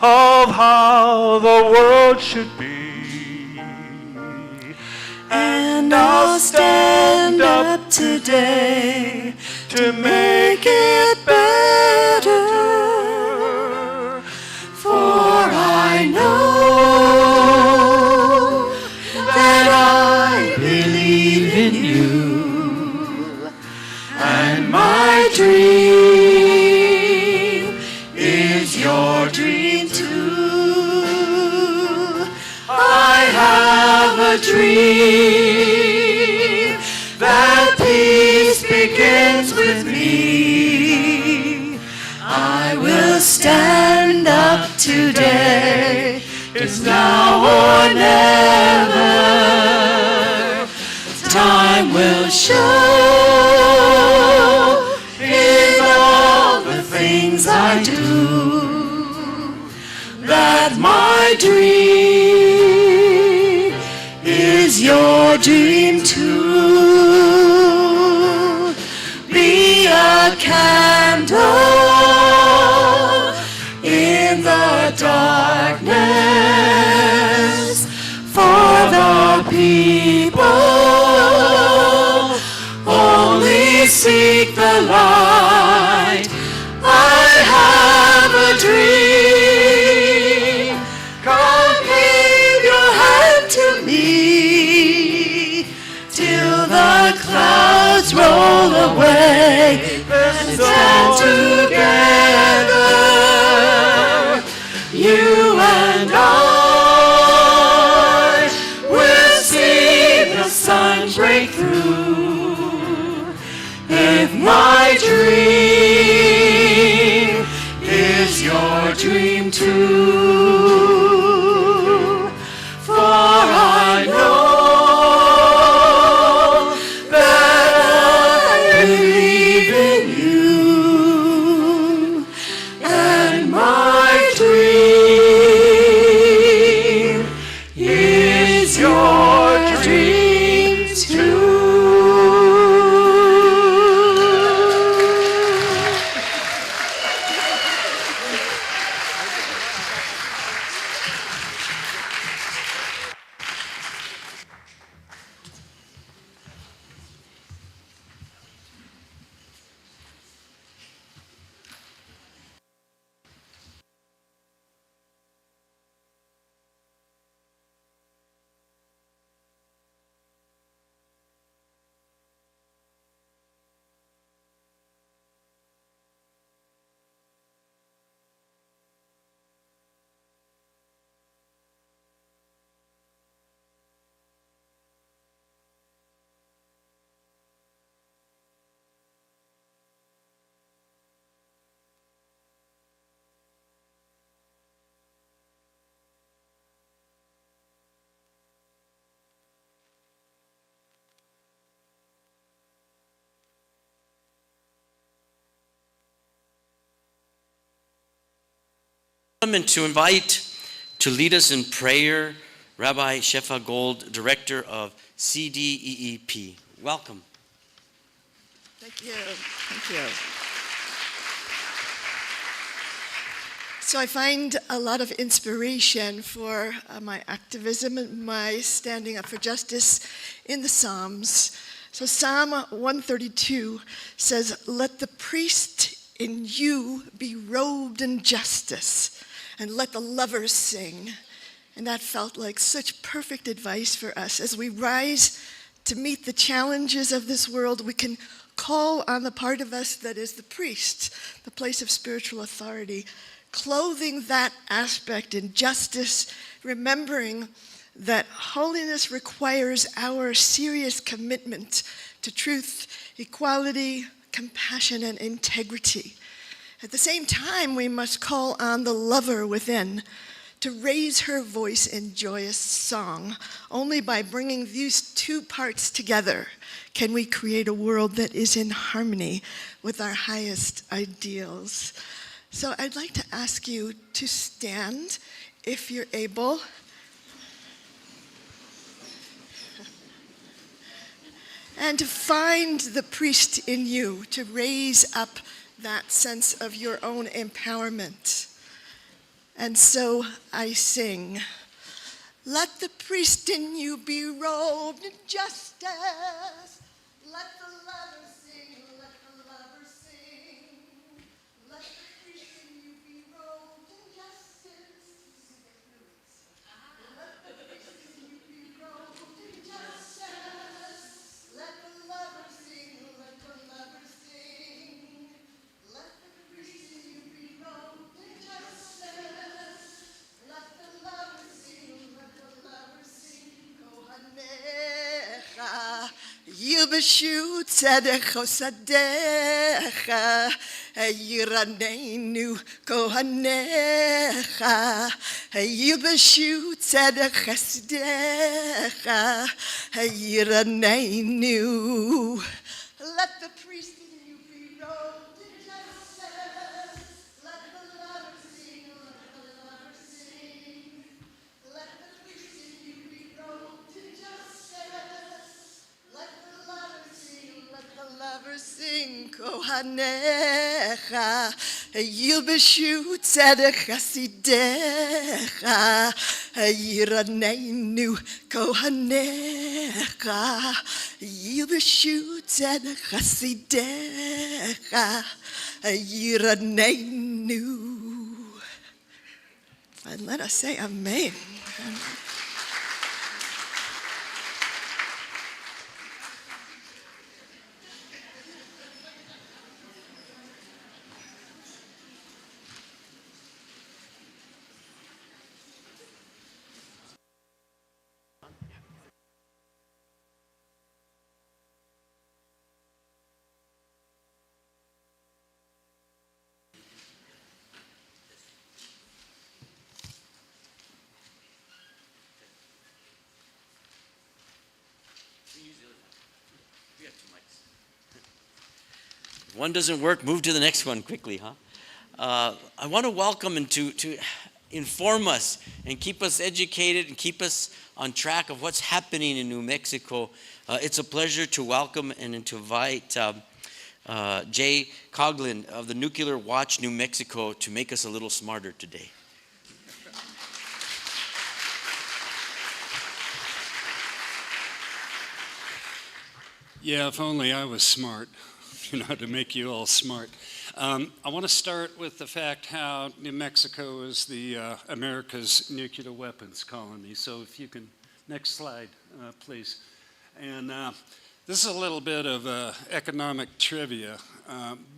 S18: of how the world should be, and I'll stand up today to make it better, for I know that I believe in you. And my dream is your dream too. I have a dream that peace begins with me. I will stand up today. It's now or never. Time will show in all the things I do that my dream is your dream too. Be a candle in the darkness for the people. Only seek the light. I have a dream. Come give your hand to me till the clouds roll away. Let's stand together, you and I will see the sun break through. If my dream is your dream too, for I know that I believe in you, and my dream is your dream too.
S2: To invite To lead us in prayer, Rabbi Shefa Gold, Director of CDEEP. Welcome.
S17: Thank you. Thank you. So I find a lot of inspiration for my activism and my standing up for justice in the Psalms. So Psalm 132 says, "Let the priest in you be robed in justice, and let the lovers sing." And that felt like such perfect advice for us. As we rise to meet the challenges of this world, we can call on the part of us that is the priest, the place of spiritual authority, clothing that aspect in justice, remembering that holiness requires our serious commitment to truth, equality, compassion, and integrity. At the same time, we must call on the lover within to raise her voice in joyous song. Only by bringing these two parts together can we create a world that is in harmony with our highest ideals. So I'd like to ask you to stand if you're able. And to find the priest in you, to raise up that sense of your own empowerment. And so I sing, "Let the priest in you be robed in justice. Let the lovers sing, let the lovers sing. Let the priest in you be robed in justice. Let the priest in you be robed in justice. Let the lovers sing, let the lovers sing. Let the priest in you be robed in justice. Let the lovers sing, let the lovers sing. Kohanecha, Yilbashu tzedek chosadecha, Yiranenu kohanecha, Yilbashu tzedek chesdecha, Yiranenu. Let the priest in you be robed in justice. Let the lovers sing, let the lovers sing. Let the priest in you be robed in justice. Let the lovers sing, let the lovers sing. Kohanecha, Yilbashu tzedek chasidecha, Yiranenu kohanecha, Yilbashu tzedek chasidecha, Yiranenu. And let us say amen.
S2: If one doesn't work, move to the next one quickly, huh? I want to welcome and to inform us and keep us educated and keep us on track of what's happening in New Mexico. It's a pleasure to welcome and to invite Jay Coughlin of the Nuclear Watch New Mexico to make us a little smarter today.
S19: Yeah, if only I was smart, to make you all smart. I want to start with the fact how New Mexico is the America's nuclear weapons colony. So if you can, next slide, please. And this is a little bit of economic trivia,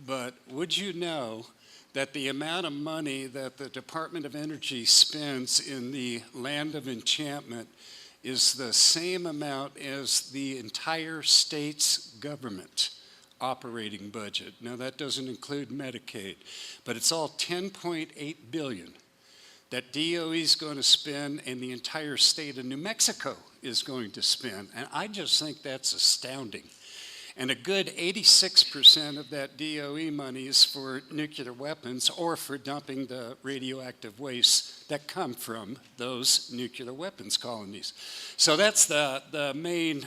S19: but would you know that the amount of money that the Department of Energy spends in the Land of Enchantment is the same amount as the entire state's government operating budget? Now that doesn't include Medicaid, but it's all $10.8 billion that DOE is going to spend and the entire state of New Mexico is going to spend. And I just think that's astounding. And a good 86% of that DOE money is for nuclear weapons or for dumping the radioactive wastes that come from those nuclear weapons colonies. So that's the main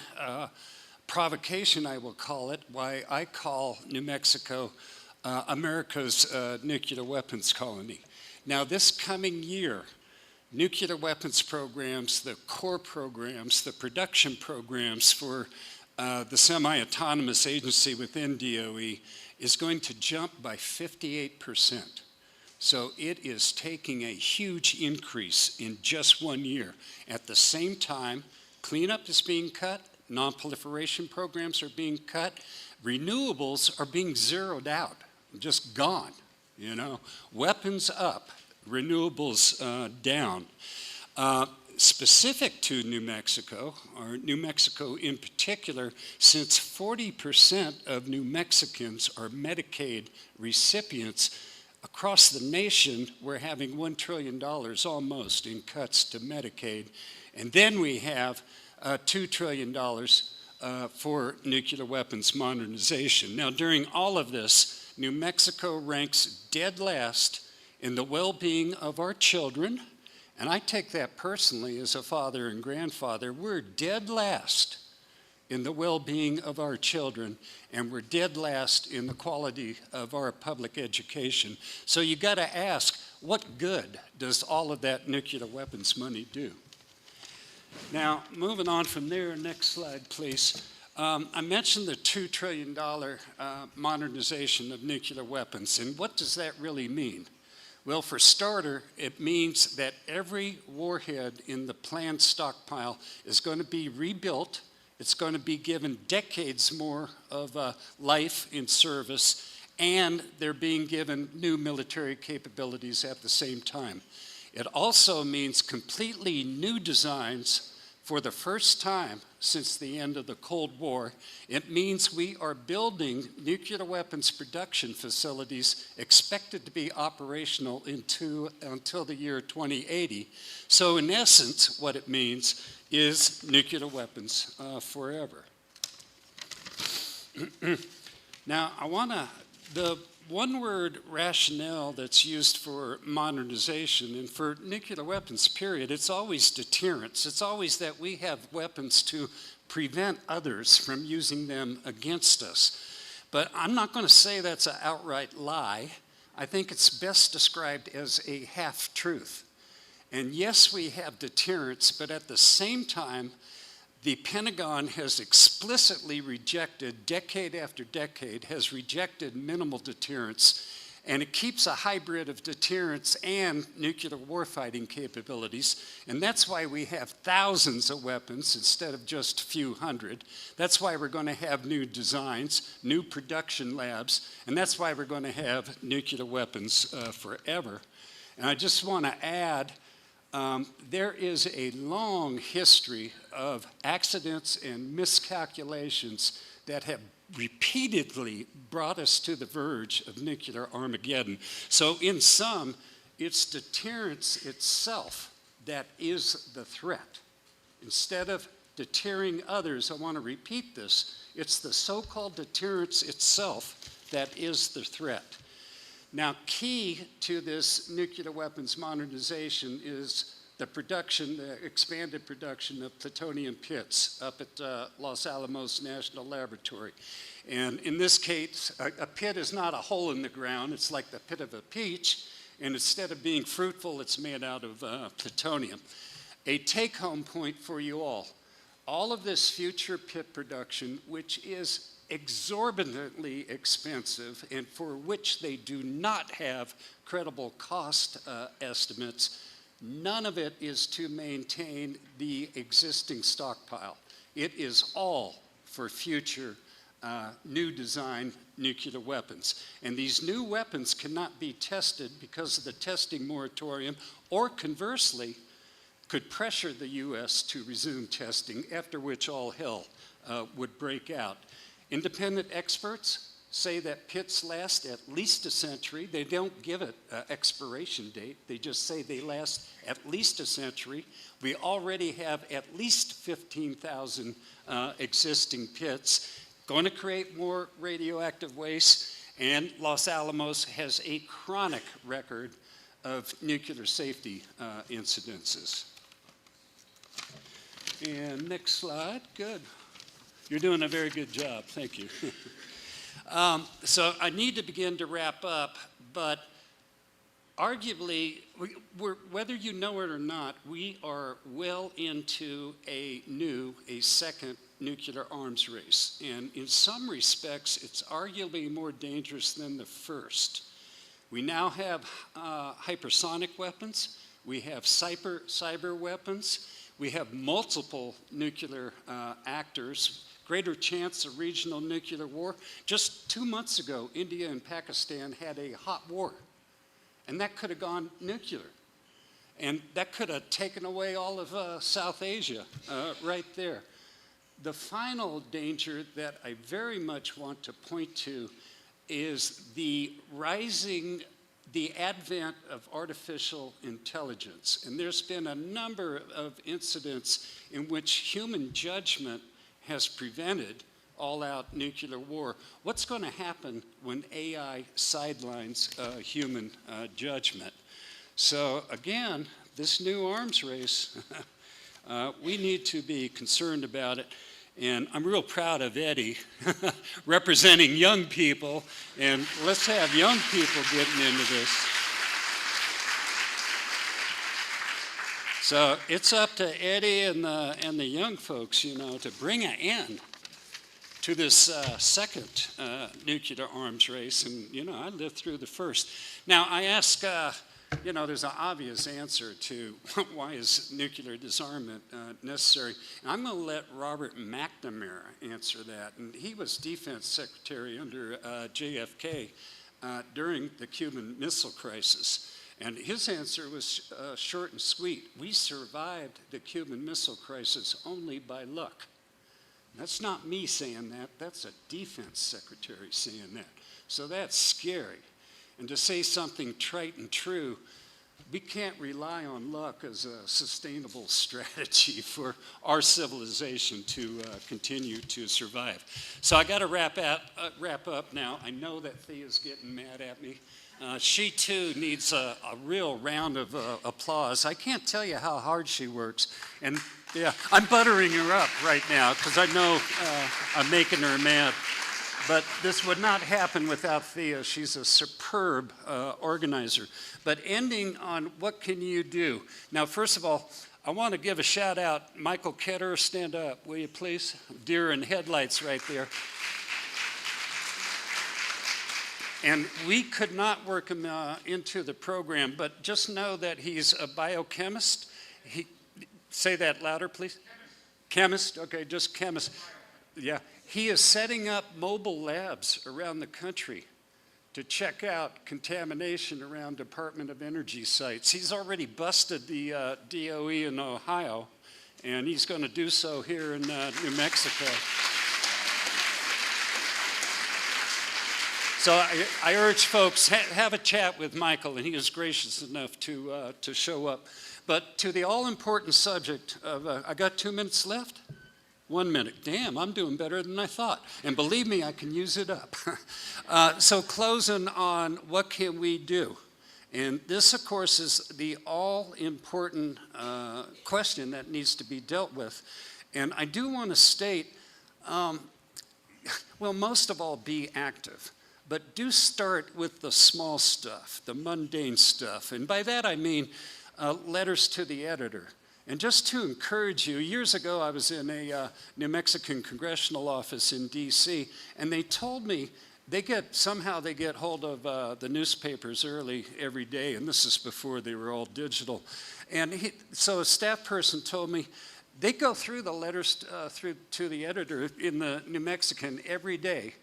S19: provocation, I will call it, why I call New Mexico America's nuclear weapons colony. Now this coming year, nuclear weapons programs, the core programs, the production programs for the semi-autonomous agency within DOE is going to jump by 58%. So it is taking a huge increase in just 1 year. At the same time, cleanup is being cut, non-proliferation programs are being cut, renewables are being zeroed out, just gone, you know. Weapons up, renewables down. Specific to New Mexico, or New Mexico in particular, since 40% of New Mexicans are Medicaid recipients, across the nation we're having $1 trillion almost in cuts to Medicaid. And then we have $2 trillion for nuclear weapons modernization. Now during all of this, New Mexico ranks dead last in the well-being of our children, and I take that personally as a father and grandfather. We're dead last in the well-being of our children, and we're dead last in the quality of our public education. So you got to ask, what good does all of that nuclear weapons money do? Now, moving on from there, next slide, please. I mentioned the $2 trillion modernization of nuclear weapons, and what does that really mean? Well, for starter, it means that every warhead in the planned stockpile is going to be rebuilt. It's going to be given decades more of life in service, and they're being given new military capabilities at the same time. It also means completely new designs for the first time since the end of the Cold War. It means we are building nuclear weapons production facilities expected to be operational until the year 2080. So in essence, what it means is nuclear weapons forever. Now, the one-word rationale that's used for modernization and for nuclear weapons, period, it's always deterrence. It's always that we have weapons to prevent others from using them against us. But I'm not going to say that's an outright lie. I think it's best described as a half-truth. And yes, we have deterrence, but at the same time, the Pentagon has explicitly rejected, decade after decade, has rejected minimal deterrence, and it keeps a hybrid of deterrence and nuclear warfighting capabilities, and that's why we have thousands of weapons instead of just a few hundred. That's why we're going to have new designs, new production labs, and that's why we're going to have nuclear weapons forever. And I just want to add, there is a long history of accidents and miscalculations that have repeatedly brought us to the verge of nuclear Armageddon. So in sum, it's deterrence itself that is the threat. Instead of deterring others, I want to repeat this, it's the so-called deterrence itself that is the threat. Now, key to this nuclear weapons modernization is the production, the expanded production of plutonium pits up at Los Alamos National Laboratory. And in this case, a pit is not a hole in the ground, it's like the pit of a peach, and instead of being fruitful, it's made out of plutonium. A take-home point for you all of this future pit production, which is exorbitantly expensive and for which they do not have credible cost estimates, none of it is to maintain the existing stockpile. It is all for future new design nuclear weapons. And these new weapons cannot be tested because of the testing moratorium, or conversely, could pressure the US to resume testing, after which all hell would break out. Independent experts say that pits last at least a century. They don't give it an expiration date. They just say they last at least a century. We already have at least 15,000 existing pits. going to create more radioactive waste, and Los Alamos has a chronic record of nuclear safety incidences. And next slide, good. You're doing a very good job, thank you. So I need to begin to wrap up, but arguably, whether you know it or not, we are well into a second nuclear arms race. And in some respects, it's arguably more dangerous than the first. We now have hypersonic weapons. We have cyber weapons. We have multiple nuclear actors, greater chance of regional nuclear war. Just 2 months ago, India and Pakistan had a hot war. And that could have gone nuclear. And that could have taken away all of South Asia right there. The final danger that I very much want to point to is the advent of artificial intelligence. And there's been a number of incidents in which human judgment has prevented all-out nuclear war. What's going to happen when AI sidelines human judgment? So again, this new arms race, we need to be concerned about it. And I'm real proud of Eddie representing young people, and let's have young people getting into this. So it's up to Eddie and the young folks, you know, to bring an end to this second nuclear arms race. And, you know, I lived through the first. Now, I ask, you know, there's an obvious answer to why is nuclear disarmament necessary. And I'm going to let Robert McNamara answer that. And he was defense secretary under JFK during the Cuban Missile Crisis. And his answer was short and sweet. We survived the Cuban Missile Crisis only by luck. That's not me saying that. That's a defense secretary saying that. So that's scary. And to say something trite and true, we can't rely on luck as a sustainable strategy for our civilization to continue to survive. So I got to wrap up now. I know that Thea's getting mad at me. She too needs a real round of applause. I can't tell you how hard she works. And yeah, I'm buttering her up right now because I know I'm making her mad. But this would not happen without Thea. She's a superb organizer. But ending on what can you do? Now, first of all, I want to give a shout out. Michael Ketter, stand up, will you please? Deer in headlights right there. And we could not work him into the program, but just know that he's a biochemist. Say that louder, please. Chemist, okay, just chemist. Yeah, he is setting up mobile labs around the country to check out contamination around Department of Energy sites. He's already busted the DOE in Ohio, and he's going to do so here in New Mexico. So I urge folks, have a chat with Michael, and he is gracious enough to show up. But to the all-important subject of, I got 2 minutes left? 1 minute. Damn, I'm doing better than I thought. And believe me, I can use it up. So closing on what can we do? And this, of course, is the all-important question that needs to be dealt with. And I do want to state, well, most of all, be active. But do start with the small stuff, the mundane stuff. And by that I mean letters to the editor. And just to encourage you, years ago I was in a New Mexican congressional office in DC, and they told me somehow they get hold of the newspapers early every day, and this is before they were all digital. And so a staff person told me they go through the letters to the editor in the New Mexican every day.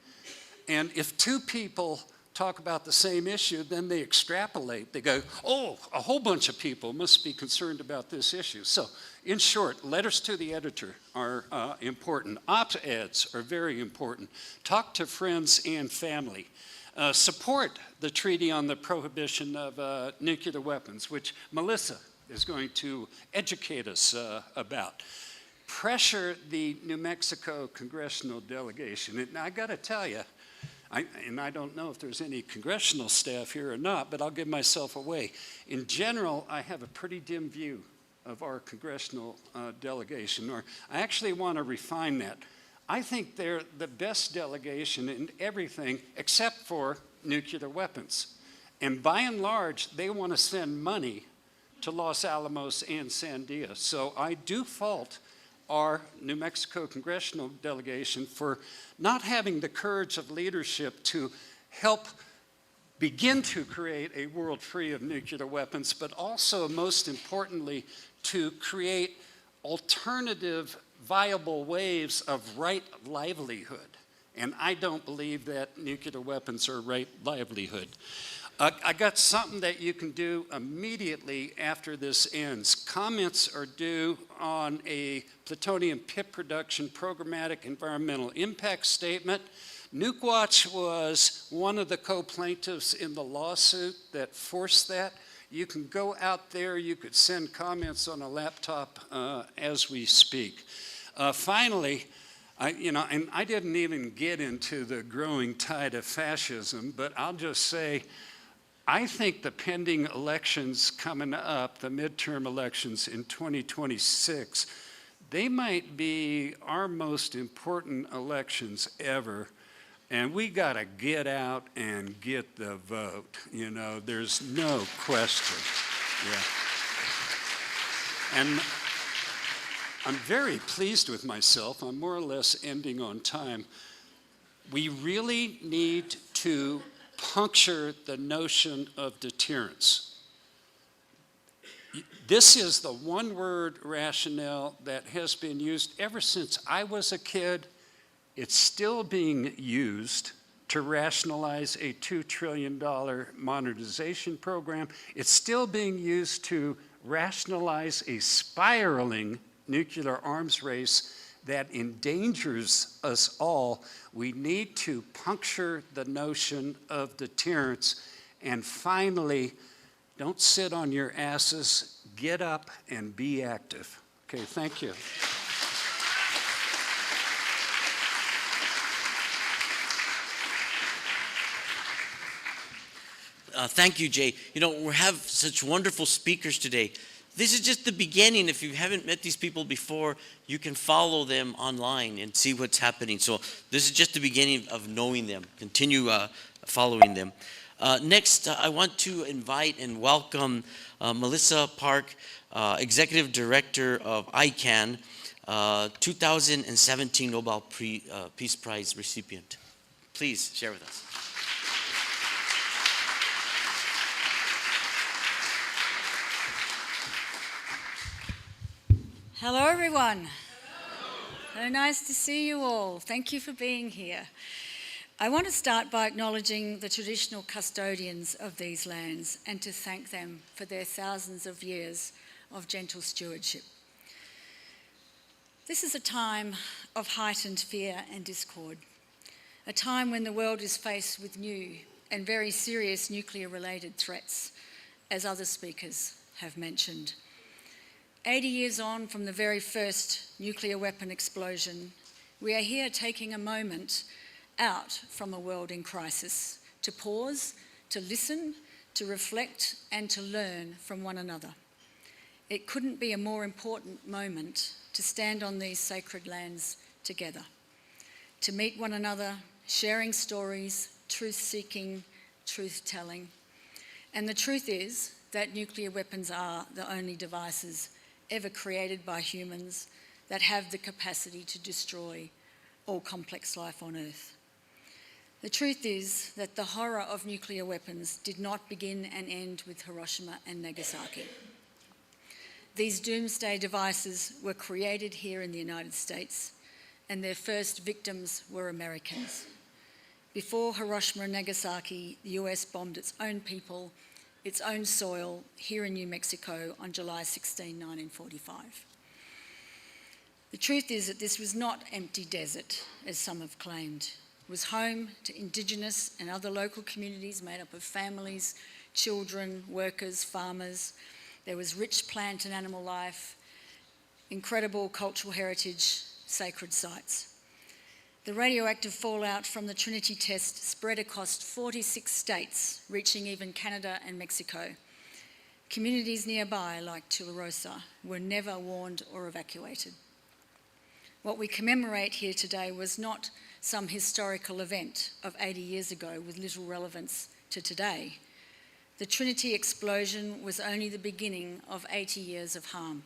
S19: And if 2 people talk about the same issue, then they extrapolate. They go, oh, a whole bunch of people must be concerned about this issue. So in short, letters to the editor are important. Op-eds are very important. Talk to friends and family. Support the Treaty on the Prohibition of Nuclear Weapons, which Melissa is going to educate us about. pressure the New Mexico congressional delegation. And I got to tell you, I don't know if there's any congressional staff here or not, but I'll give myself away. In general, I have a pretty dim view of our congressional delegation, or I actually want to refine that. I think they're the best delegation in everything except for nuclear weapons. And by and large, they want to send money to Los Alamos and Sandia. So I do fault our New Mexico congressional delegation for not having the courage of leadership to help begin to create a world free of nuclear weapons, but also, most importantly, to create alternative viable ways of right livelihood. And I don't believe that nuclear weapons are right livelihood. I got something that you can do immediately after this ends. Comments are due on a plutonium pit production programmatic environmental impact statement. Nukewatch was one of the co-plaintiffs in the lawsuit that forced that. You can go out there, you could send comments on a laptop as we speak. Finally, and I didn't even get into the growing tide of fascism, but I'll just say, I think the pending elections coming up, the midterm elections in 2026, they might be our most important elections ever. And we got to get out and get the vote. You know, there's no question. Yeah. And I'm very pleased with myself. I'm more or less ending on time. We really need to puncture the notion of deterrence. This is the one-word rationale that has been used ever since I was a kid. It's still being used to rationalize a $2 trillion modernization program. It's still being used to rationalize a spiraling nuclear arms race that endangers us all. We need to puncture the notion of deterrence. And finally, don't sit on your asses, get up and be active. Okay, thank you.
S2: Thank you, Jay. You know, we have such wonderful speakers today. This is just the beginning. If you haven't met these people before, you can follow them online and see what's happening. So this is just the beginning of knowing them. Continue following them. Next, I want to invite and welcome Melissa Park, Executive Director of ICANN, 2017 Nobel Peace Prize recipient. Please share with us.
S20: Hello, everyone. Hello. Nice to see you all. Thank you for being here. I want to start by acknowledging the traditional custodians of these lands and to thank them for their thousands of years of gentle stewardship. This is a time of heightened fear and discord, a time when the world is faced with new and very serious nuclear-related threats, as other speakers have mentioned. 80 years on from the very first nuclear weapon explosion, we are here taking a moment out from a world in crisis to pause, to listen, to reflect, and to learn from one another. It couldn't be a more important moment to stand on these sacred lands together, to meet one another, sharing stories, truth-seeking, truth-telling. And the truth is that nuclear weapons are the only devices ever created by humans that have the capacity to destroy all complex life on Earth. The truth is that the horror of nuclear weapons did not begin and end with Hiroshima and Nagasaki. These doomsday devices were created here in the United States, and their first victims were Americans. Before Hiroshima and Nagasaki, the US bombed its own people, its own soil, here in New Mexico on July 16, 1945. The truth is that this was not empty desert, as some have claimed. It was home to Indigenous and other local communities made up of families, children, workers, farmers. There was rich plant and animal life. incredible cultural heritage, sacred sites. The radioactive fallout from the Trinity test spread across 46 states, reaching even Canada and Mexico. Communities nearby, like Tularosa, were never warned or evacuated. What we commemorate here today was not some historical event of 80 years ago with little relevance to today. The Trinity explosion was only the beginning of 80 years of harm.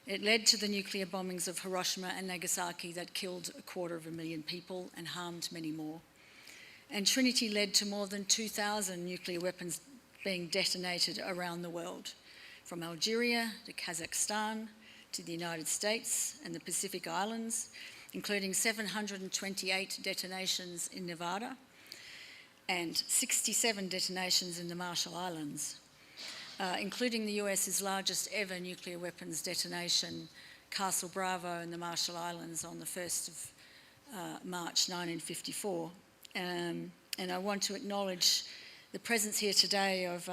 S20: It led to the nuclear bombings of Hiroshima and Nagasaki that killed 250,000 people and harmed many more. And Trinity led to more than 2,000 nuclear weapons being detonated around the world, from Algeria to Kazakhstan to the United States and the Pacific Islands, including 728 detonations in Nevada and 67 detonations in the Marshall Islands, including the US's largest ever nuclear weapons detonation, Castle Bravo in the Marshall Islands on the 1st of March 1954. And I want to acknowledge the presence here today of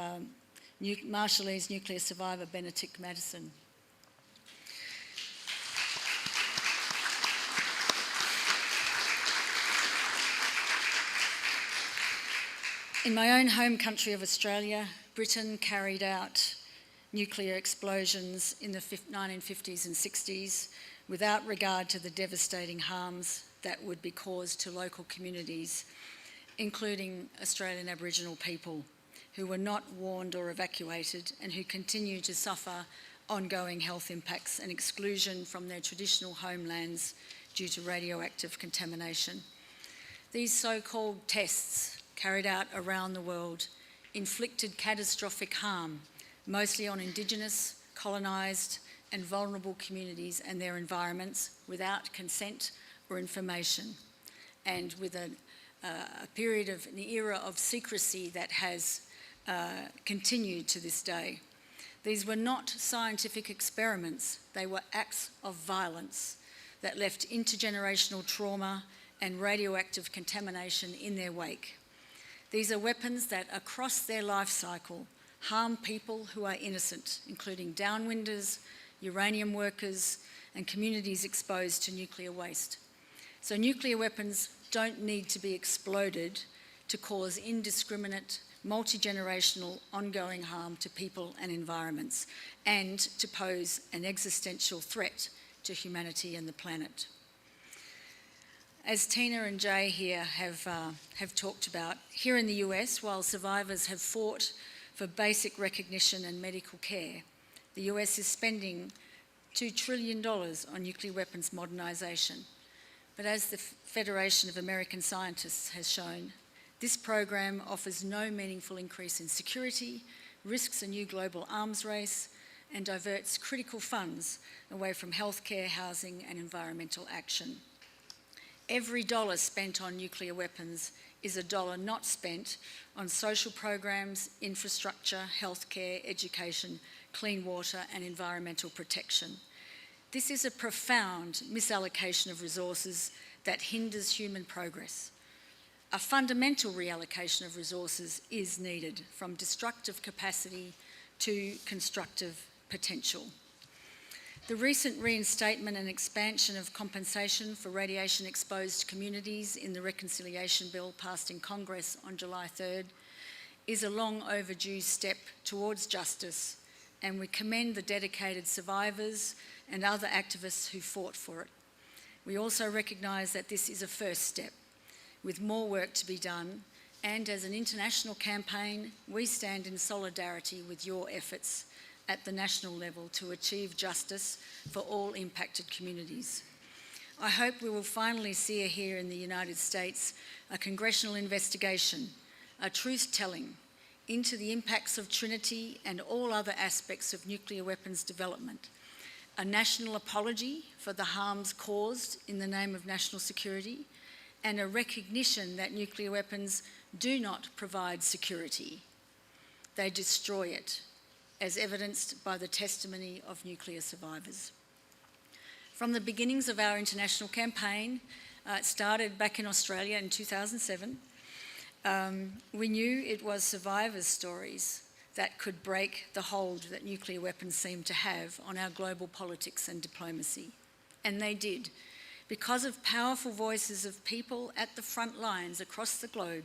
S20: Marshallese nuclear survivor Benedict Madison. In my own home country of Australia, Britain carried out nuclear explosions in the 1950s and 60s without regard to the devastating harms that would be caused to local communities, including Australian Aboriginal people who were not warned or evacuated and who continue to suffer ongoing health impacts and exclusion from their traditional homelands due to radioactive contamination. These so-called tests carried out around the world inflicted catastrophic harm, mostly on Indigenous, colonised and vulnerable communities and their environments without consent or information, and with an era of secrecy that has continued to this day. These were not scientific experiments, they were acts of violence that left intergenerational trauma and radioactive contamination in their wake. These are weapons that, across their life cycle, harm people who are innocent, including downwinders, uranium workers, and communities exposed to nuclear waste. So nuclear weapons don't need to be exploded to cause indiscriminate, multi-generational, ongoing harm to people and environments, and to pose an existential threat to humanity and the planet. As Tina and Jay here have talked about, here in the US, while survivors have fought for basic recognition and medical care, the US is spending $2 trillion on nuclear weapons modernisation. But as the Federation of American Scientists has shown, this program offers no meaningful increase in security, risks a new global arms race, and diverts critical funds away from healthcare, housing, and environmental action. Every dollar spent on nuclear weapons is a dollar not spent on social programs, infrastructure, healthcare, education, clean water, and environmental protection. This is a profound misallocation of resources that hinders human progress. A fundamental reallocation of resources is needed, from destructive capacity to constructive potential. The recent reinstatement and expansion of compensation for radiation-exposed communities in the Reconciliation Bill passed in Congress on July 3rd is a long overdue step towards justice, and we commend the dedicated survivors and other activists who fought for it. We also recognise that this is a first step, with more work to be done, and as an international campaign, we stand in solidarity with your efforts at the national level to achieve justice for all impacted communities. I hope we will finally see here in the United States a congressional investigation, a truth-telling into the impacts of Trinity and all other aspects of nuclear weapons development, a national apology for the harms caused in the name of national security, and a recognition that nuclear weapons do not provide security. They destroy it, as evidenced by the testimony of nuclear survivors. From the beginnings of our international campaign, it started back in Australia in 2007, we knew it was survivors' stories that could break the hold that nuclear weapons seem to have on our global politics and diplomacy. And they did. Because of powerful voices of people at the front lines across the globe,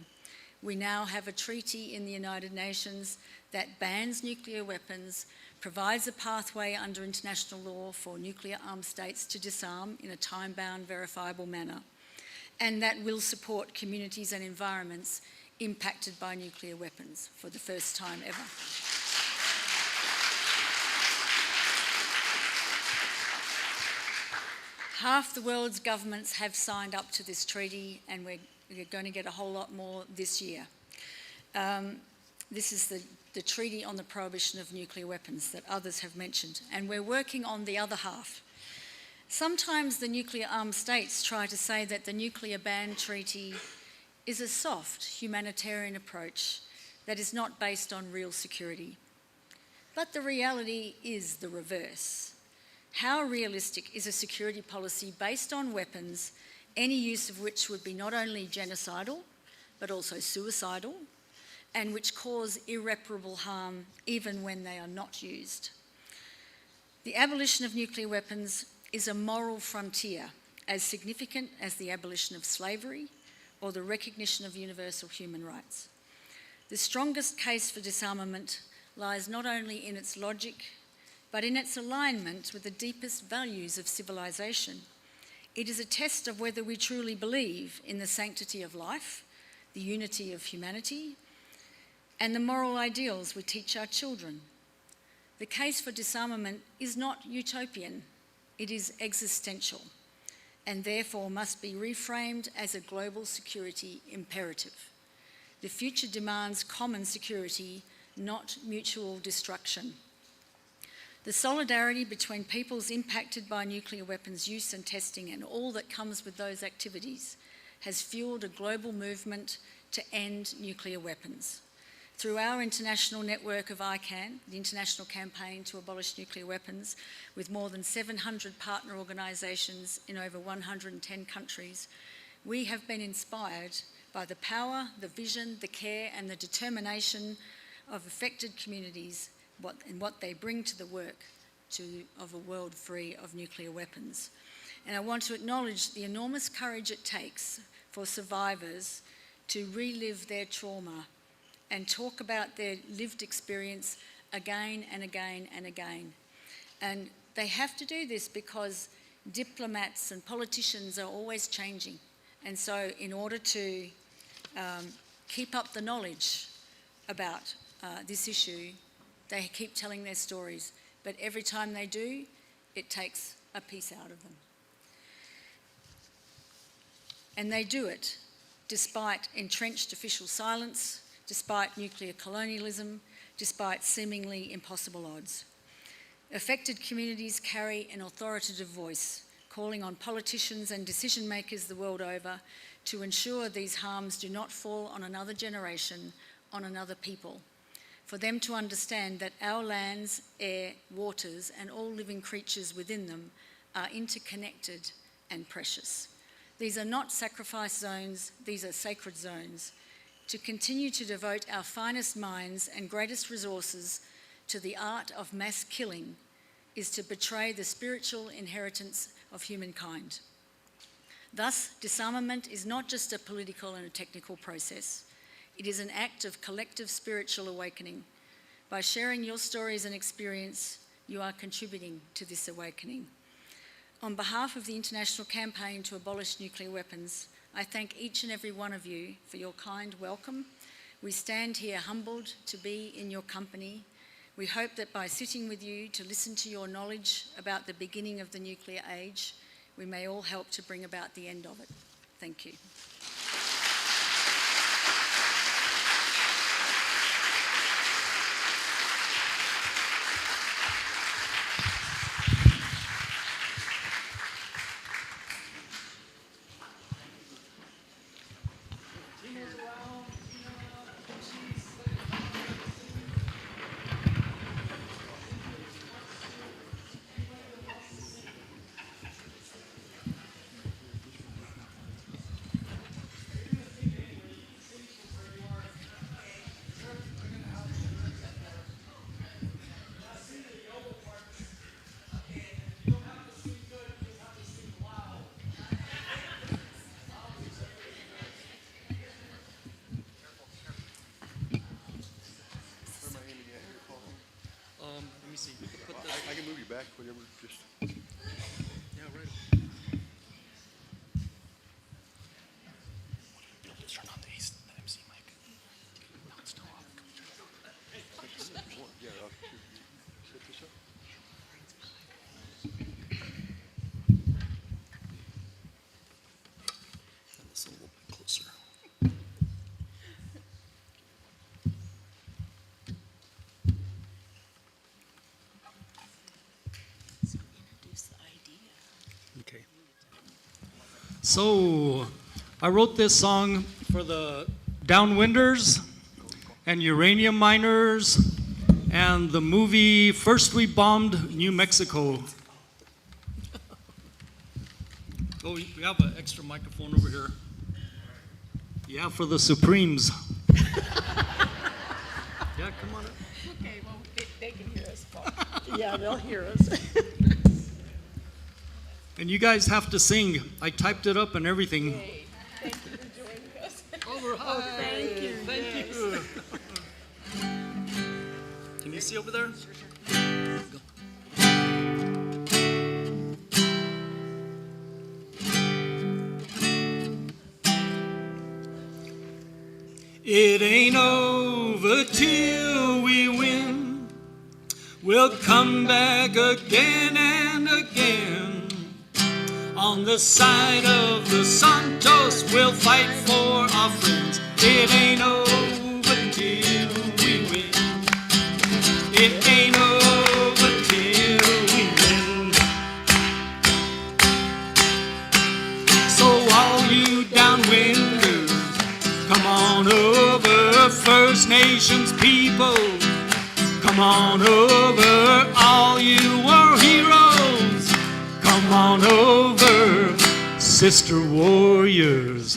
S20: we now have a treaty in the United Nations that bans nuclear weapons, provides a pathway under international law for nuclear armed states to disarm in a time-bound, verifiable manner, and that will support communities and environments impacted by nuclear weapons for the first time ever. Half the world's governments have signed up to this treaty, and we're going to get a whole lot more this year. This is the Treaty on the Prohibition of Nuclear Weapons that others have mentioned, and we're working on the other half. Sometimes the nuclear armed states try to say that the nuclear ban treaty is a soft humanitarian approach that is not based on real security. But the reality is the reverse. How realistic is a security policy based on weapons, any use of which would be not only genocidal, but also suicidal, and which cause irreparable harm even when they are not used? The abolition of nuclear weapons is a moral frontier as significant as the abolition of slavery or the recognition of universal human rights. The strongest case for disarmament lies not only in its logic, but in its alignment with the deepest values of civilization. It is a test of whether we truly believe in the sanctity of life, the unity of humanity, and the moral ideals we teach our children. The case for disarmament is not utopian, it is existential, and therefore must be reframed as a global security imperative. The future demands common security, not mutual destruction. The solidarity between peoples impacted by nuclear weapons use and testing and all that comes with those activities has fueled a global movement to end nuclear weapons. Through our international network of ICAN, the International Campaign to Abolish Nuclear Weapons, with more than 700 partner organisations in over 110 countries, we have been inspired by the power, the vision, the care and the determination of affected communities and what they bring to the work of a world free of nuclear weapons. And I want to acknowledge the enormous courage it takes for survivors to relive their trauma and talk about their lived experience again and again and again. And they have to do this because diplomats and politicians are always changing. And so in order to keep up the knowledge about this issue, they keep telling their stories. But every time they do, it takes a piece out of them. And they do it despite entrenched official silence, despite nuclear colonialism, despite seemingly impossible odds. Affected communities carry an authoritative voice, calling on politicians and decision makers the world over to ensure these harms do not fall on another generation, on another people. For them to understand that our lands, air, waters, and all living creatures within them are interconnected and precious. These are not sacrifice zones, these are sacred zones. To continue to devote our finest minds and greatest resources to the art of mass killing is to betray the spiritual inheritance of humankind. Thus, disarmament is not just a political and a technical process. It is an act of collective spiritual awakening. By sharing your stories and experience, you are contributing to this awakening. On behalf of the International Campaign to Abolish Nuclear Weapons, I thank each and every one of you for your kind welcome. We stand here humbled to be in your company. We hope that by sitting with you to listen to your knowledge about the beginning of the nuclear age, we may all help to bring about the end of it. Thank you.
S21: back, whatever, just. Yeah, right.
S19: Let's turn on the MC mic. No, it's still off.
S21: Yeah, set this up.
S19: This a little bit closer.
S22: Okay. So, I wrote this song for the downwinders and uranium miners and the movie First We Bombed New Mexico. Oh, we have an extra microphone over here. Yeah, for the Supremes. Yeah, come on up.
S4: Okay, well, they can hear us.
S22: Yeah, they'll hear us. And you guys have to sing. I typed it up and everything.
S4: Yay. Thank you for joining us.
S22: Oh,
S4: thank you.
S22: Thank you. Can you see over there? Go. It ain't over till we win. We'll come back again and again. On the side of the Santos, we'll fight for our friends. It ain't over till we win. It ain't over till we win. So all you downwinders, come on over, First Nations people. Come on over, all you war heroes. Come on over, sister warriors.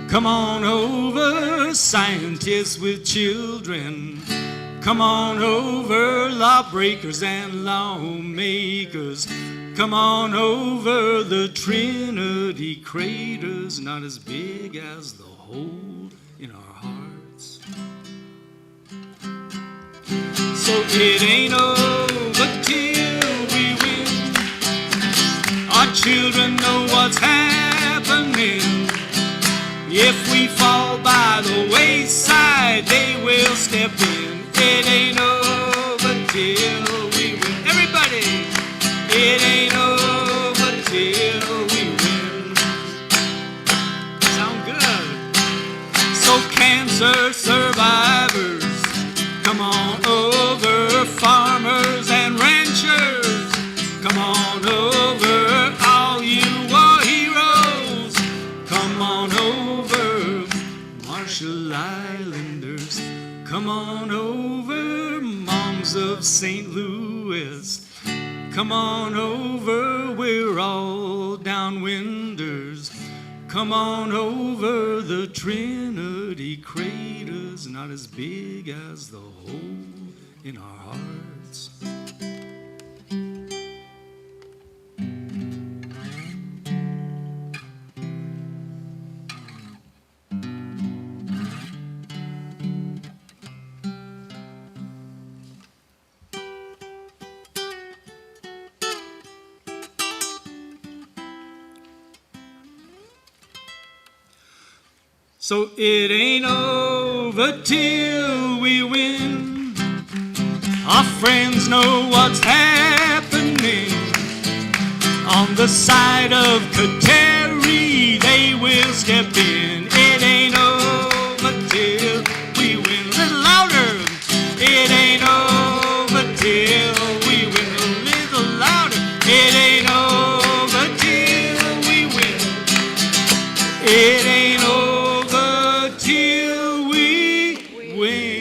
S22: Come on over, scientists with children. Come on over, lawbreakers and lawmakers. Come on over, the Trinity craters, not as big as the hole in our hearts. So it ain't over till we win. Our children know what's happening. If we fall by the wayside, they will step in. It ain't over till we win. Everybody! It ain't over till we win. Sound good. So cancer survivors, come on over, farmers and ranchers. Come on over, all you war heroes. Come on over, Marshall Islanders. Come on over, moms of St. Louis. Come on over, we're all downwinders. Come on over, the Trinity craters, not as big as the hole in our hearts. So it ain't over till we win. Our friends know what's happening. On the side of Kateri, they will step in. It ain't over till we win. A little louder. It ain't over till we win. A little louder. It ain't over till we win. It ain't over till we win.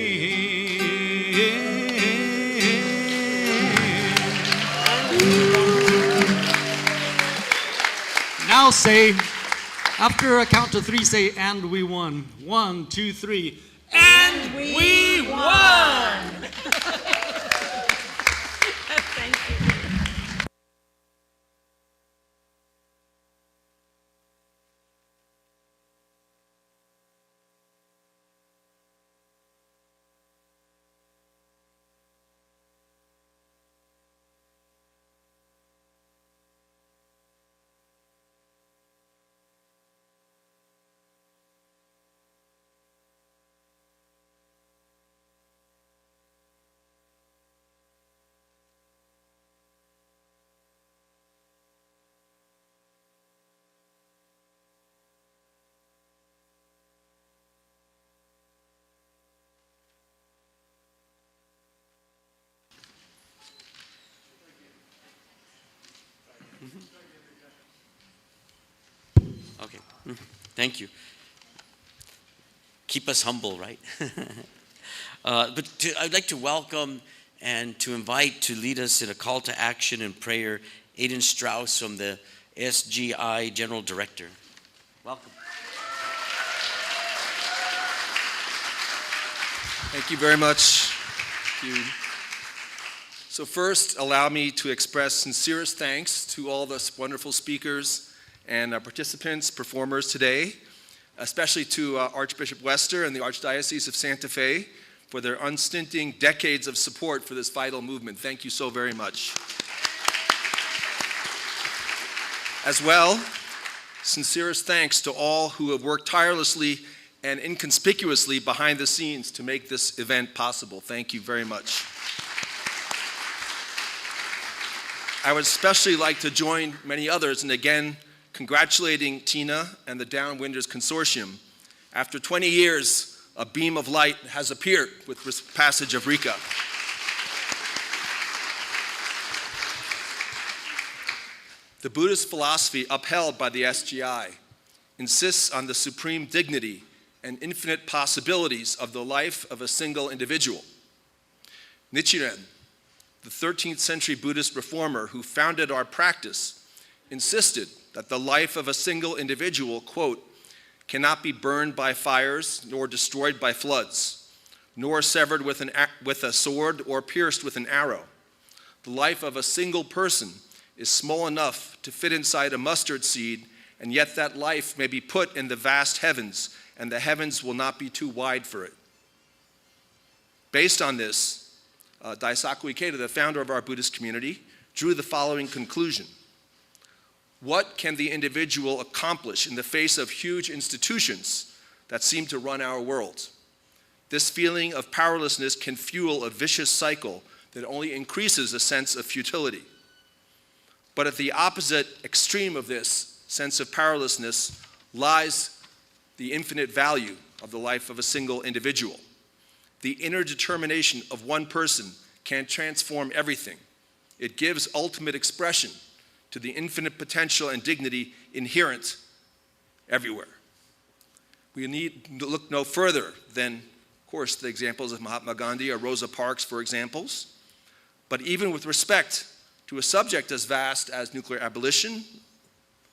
S22: Now say, after a count to three, say, and we won. 1, 2, 3. And we won!
S4: Thank you.
S2: Okay, thank you. Keep us humble, right? I'd like to welcome and to invite to lead us in a call to action and prayer, Aidan Strauss from the SGI General Director. Welcome.
S1: Thank you very much. Thank you. So first, allow me to express sincerest thanks to all the wonderful speakers and participants, performers today, especially to Archbishop Wester and the Archdiocese of Santa Fe for their unstinting decades of support for this vital movement. Thank you so very much. As well, sincerest thanks to all who have worked tirelessly and inconspicuously behind the scenes to make this event possible. Thank you very much. I would especially like to join many others in again congratulating Tina and the Downwinders Consortium. After 20 years, a beam of light has appeared with the passage of RICA. The Buddhist philosophy upheld by the SGI insists on the supreme dignity and infinite possibilities of the life of a single individual. Nichiren, the 13th century Buddhist reformer who founded our practice, insisted that the life of a single individual, quote, cannot be burned by fires, nor destroyed by floods, nor severed with a sword or pierced with an arrow. The life of a single person is small enough to fit inside a mustard seed, and yet that life may be put in the vast heavens, and the heavens will not be too wide for it. Based on this, Daisaku Ikeda, the founder of our Buddhist community, drew the following conclusion. What can the individual accomplish in the face of huge institutions that seem to run our world? This feeling of powerlessness can fuel a vicious cycle that only increases a sense of futility. But at the opposite extreme of this sense of powerlessness lies the infinite value of the life of a single individual. The inner determination of one person can transform everything. It gives ultimate expression to the infinite potential and dignity inherent everywhere. We need to look no further than, of course, the examples of Mahatma Gandhi or Rosa Parks, for examples. But even with respect to a subject as vast as nuclear abolition,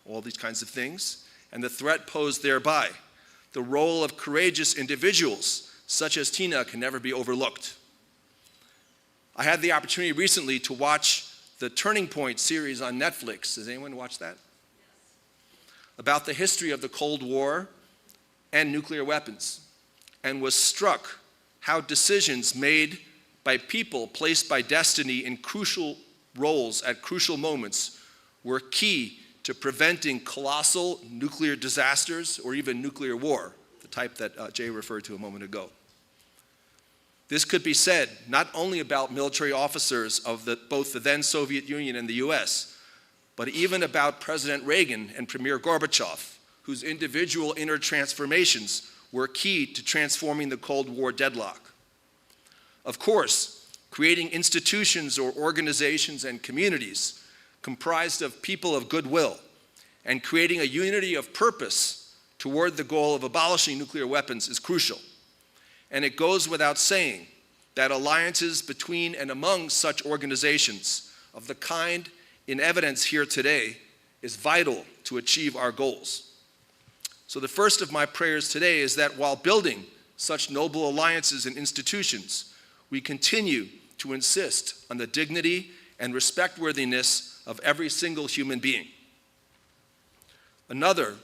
S1: all these kinds of things, and the threat posed thereby, the role of courageous individuals such as Tina can never be overlooked. I had the opportunity recently to watch the Turning Point series on Netflix. Has anyone watched that? Yes. About the history of the Cold War and nuclear weapons, and was struck how decisions made by people placed by destiny in crucial roles at crucial moments were key to preventing colossal nuclear disasters or even nuclear war, the type that Jay referred to a moment ago. This could be said not only about military officers of both the then Soviet Union and the US, but even about President Reagan and Premier Gorbachev, whose individual inner transformations were key to transforming the Cold War deadlock. Of course, creating institutions or organizations and communities comprised of people of goodwill and creating a unity of purpose toward the goal of abolishing nuclear weapons is crucial. And it goes without saying that alliances between and among such organizations of the kind in evidence here today is vital to achieve our goals. So the first of my prayers today is that while building such noble alliances and institutions, we continue to insist on the dignity and respectworthiness of every single human being. Another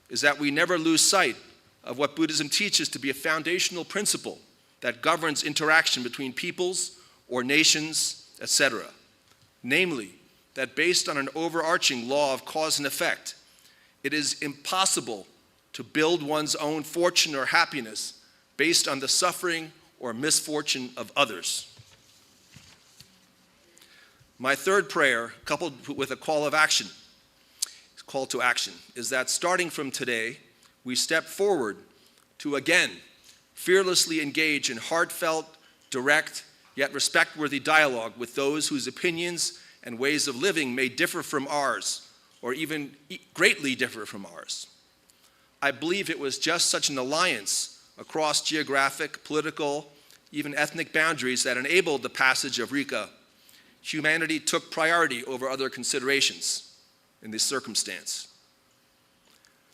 S1: is that we never lose sight of what Buddhism teaches to be a foundational principle that governs interaction between peoples or nations, etc. Namely, that based on an overarching law of cause and effect, it is impossible to build one's own fortune or happiness based on the suffering or misfortune of others. My third prayer, coupled with a call to action, is that starting from today, we step forward to again fearlessly engage in heartfelt, direct, yet respect-worthy dialogue with those whose opinions and ways of living may differ from ours, or even greatly differ from ours. I believe it was just such an alliance across geographic, political, even ethnic boundaries that enabled the passage of RICA. Humanity took priority over other considerations in this circumstance.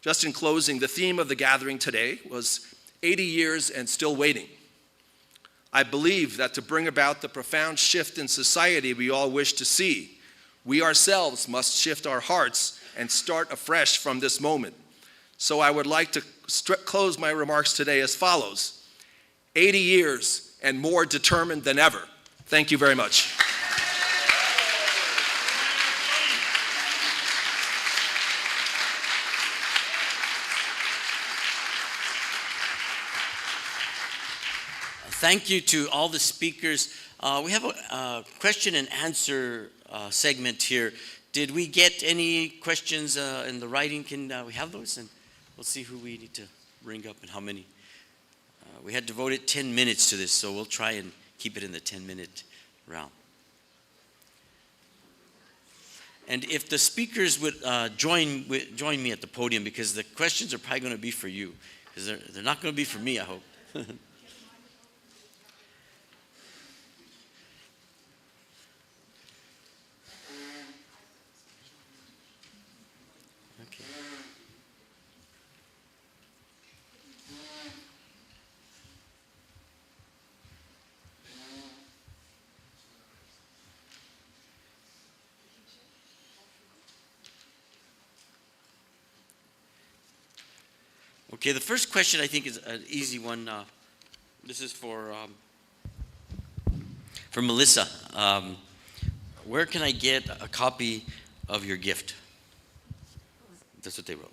S1: Just in closing, the theme of the gathering today was 80 years and still waiting. I believe that to bring about the profound shift in society we all wish to see, we ourselves must shift our hearts and start afresh from this moment. So I would like to close my remarks today as follows: 80 years and more determined than ever. Thank you very much.
S2: Thank you to all the speakers. We have a question and answer segment here. Did we get any questions in the writing? Can we have those? And we'll see who we need to bring up and how many. We had devoted 10 minutes to this, so we'll try and keep it in the 10-minute round. And if the speakers would join me at the podium, because the questions are probably going to be for you, because they're not going to be for me, I hope. Okay, the first question I think is an easy one. This is for Melissa. Where can I get a copy of your gift? That's what they wrote.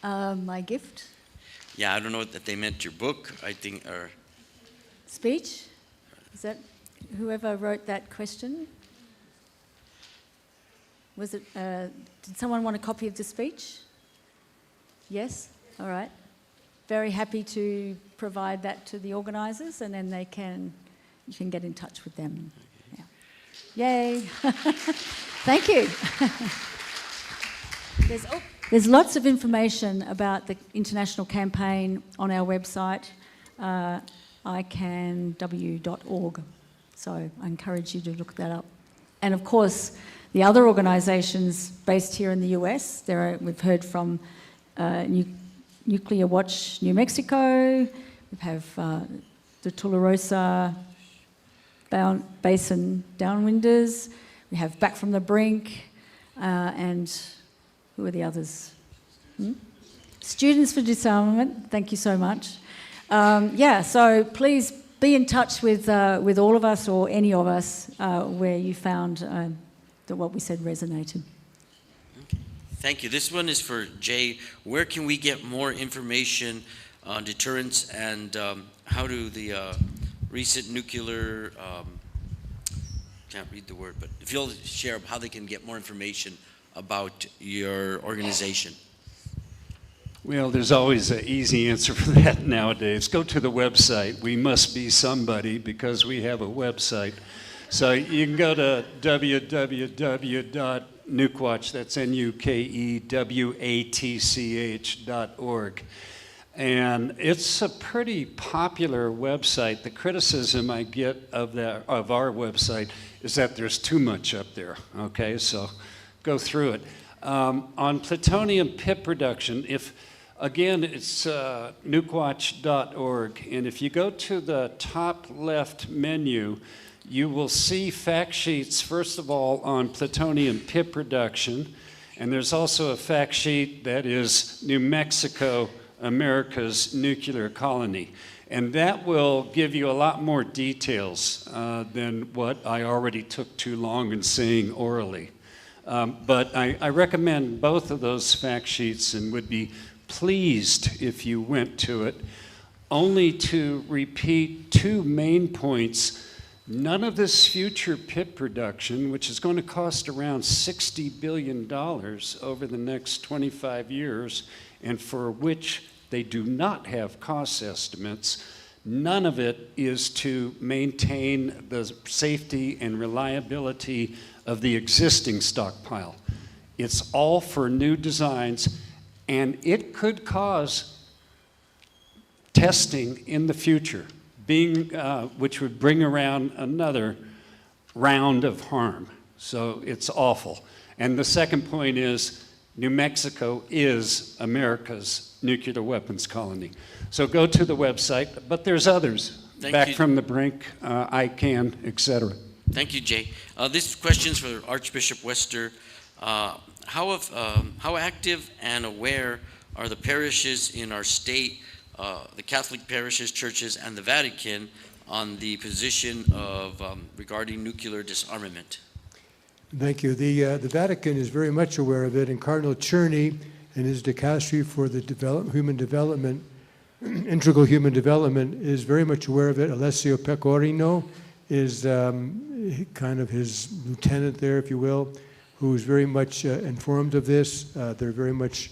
S20: My gift?
S2: Yeah, I don't know that they meant your book, I think, or...
S20: Speech? Is that whoever wrote that question? Was it, did someone want a copy of the speech? Yes? All right. Very happy to provide that to the organisers, and then you can get in touch with them. Yeah. Yay. Thank you. There's lots of information about the international campaign on our website, icanw.org. So I encourage you to look that up. And of course, the other organisations based here in the US, we've heard from Nuclear Watch New Mexico, we have the Tularosa Basin Downwinders, we have Back from the Brink, and who are the others? Students for Disarmament, thank you so much. So please be in touch with all of us or any of us where you found that what we said resonated.
S2: Okay. Thank you. This one is for Jay. Where can we get more information on deterrence, and how do the recent nuclear, can't read the word, but if you'll share how they can get more information about your organization.
S19: Well, there's always an easy answer for that nowadays. Go to the website. We must be somebody because we have a website. So you can go to www.nukwatch, that's NUKEWATCH.org. And it's a pretty popular website. The criticism I get of our website is that there's too much up there, okay? So go through it. On plutonium pit production, again, it's nukwatch.org, and if you go to the top left menu, you will see fact sheets, first of all, on plutonium pit production, and there's also a fact sheet that is New Mexico, America's nuclear colony. And that will give you a lot more details than what I already took too long in saying orally. But I recommend both of those fact sheets and would be pleased if you went to it. Only to repeat two main points. None of this future pit production, which is going to cost around $60 billion over the next 25 years, and for which they do not have cost estimates, None of it is to maintain the safety and reliability of the existing stockpile. It's all for new designs, and it could cause testing in the future, which would bring around another round of harm. So it's awful. And the second point is New Mexico is America's nuclear weapons colony. So go to the website, but there's others.
S2: Thank
S19: Back
S2: you.
S19: from the Brink, ICANN, etc.
S2: Thank you, Jay. This question's for Archbishop Wester. How active and aware are the parishes in our state, the Catholic parishes, churches, and the Vatican on the position of regarding nuclear disarmament?
S3: Thank you. The Vatican is very much aware of it, and Cardinal Czerny, in his dicastery for the human development, integral human development, is very much aware of it. Alessio Pecorino is kind of his lieutenant there, if you will, who is very much informed of this. They're very much,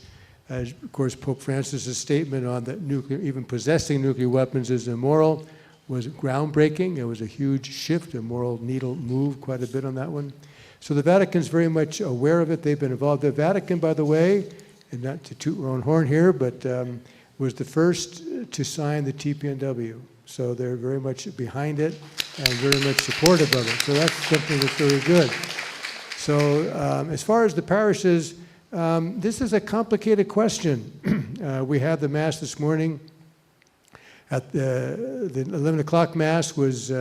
S3: of course, Pope Francis's statement on that even possessing nuclear weapons is immoral was groundbreaking. It was a huge shift, a moral needle moved quite a bit on that one. So the Vatican's very much aware of it. They've been involved. The Vatican, by the way, and not to toot our own horn here, but was the first to sign the TPNW. So they're very much behind it and very much supportive of it. So that's something that's very good. So as far as the parishes, this is a complicated question. We had the Mass this morning. At the 11 o'clock Mass was,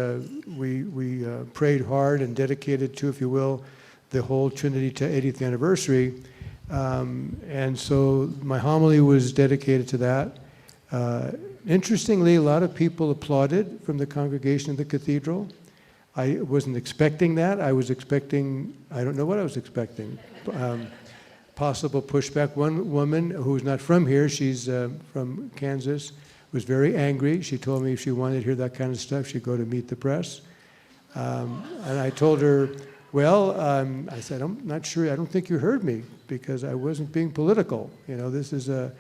S3: we prayed hard and dedicated to, if you will, the whole Trinity to 80th anniversary. And so my homily was dedicated to that. Interestingly, a lot of people applauded from the congregation of the cathedral. I wasn't expecting that. I was expecting, I don't know what I was expecting. Possible pushback. One woman who's not from here, she's from Kansas, was very angry. She told me if she wanted to hear that kind of stuff, she'd go to Meet the Press. And I told her, well, I said, I'm not sure, I don't think you heard me, because I wasn't being political. You know, this is a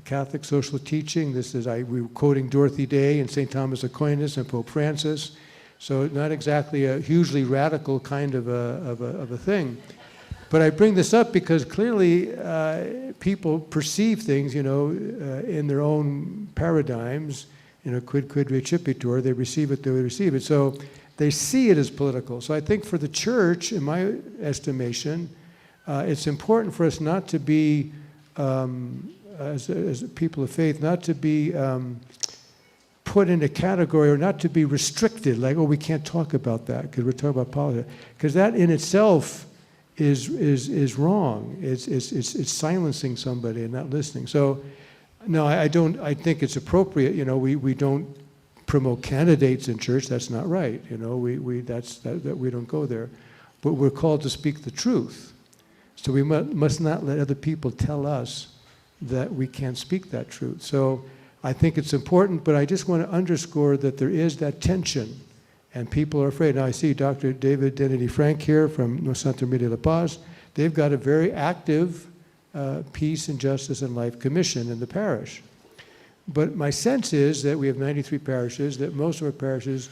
S3: Catholic social teaching. This is, we were quoting Dorothy Day and St. Thomas Aquinas and Pope Francis. So not exactly a hugely radical kind of a thing. But I bring this up because clearly people perceive things, you know, in their own paradigms, you know, quid recipitur, they receive it, they receive it. So they see it as political. So I think for the church, in my estimation, it's important for us not to be, as people of faith, not to be put in a category or not to be restricted, like, oh, we can't talk about that because we're talking about politics. Because that in itself is wrong. It's silencing somebody and not listening. So, no, I don't. I think it's appropriate. You know, we don't promote candidates in church. That's not right. You know, we don't go there. But we're called to speak the truth. So we must not let other people tell us that we can't speak that truth. So I think it's important. But I just want to underscore that there is that tension. And people are afraid. Now, I see Dr. David Denny Frank here from Santa Maria La Paz. They've got a very active Peace and Justice and Life Commission in the parish. But my sense is that we have 93 parishes, that most of our parishes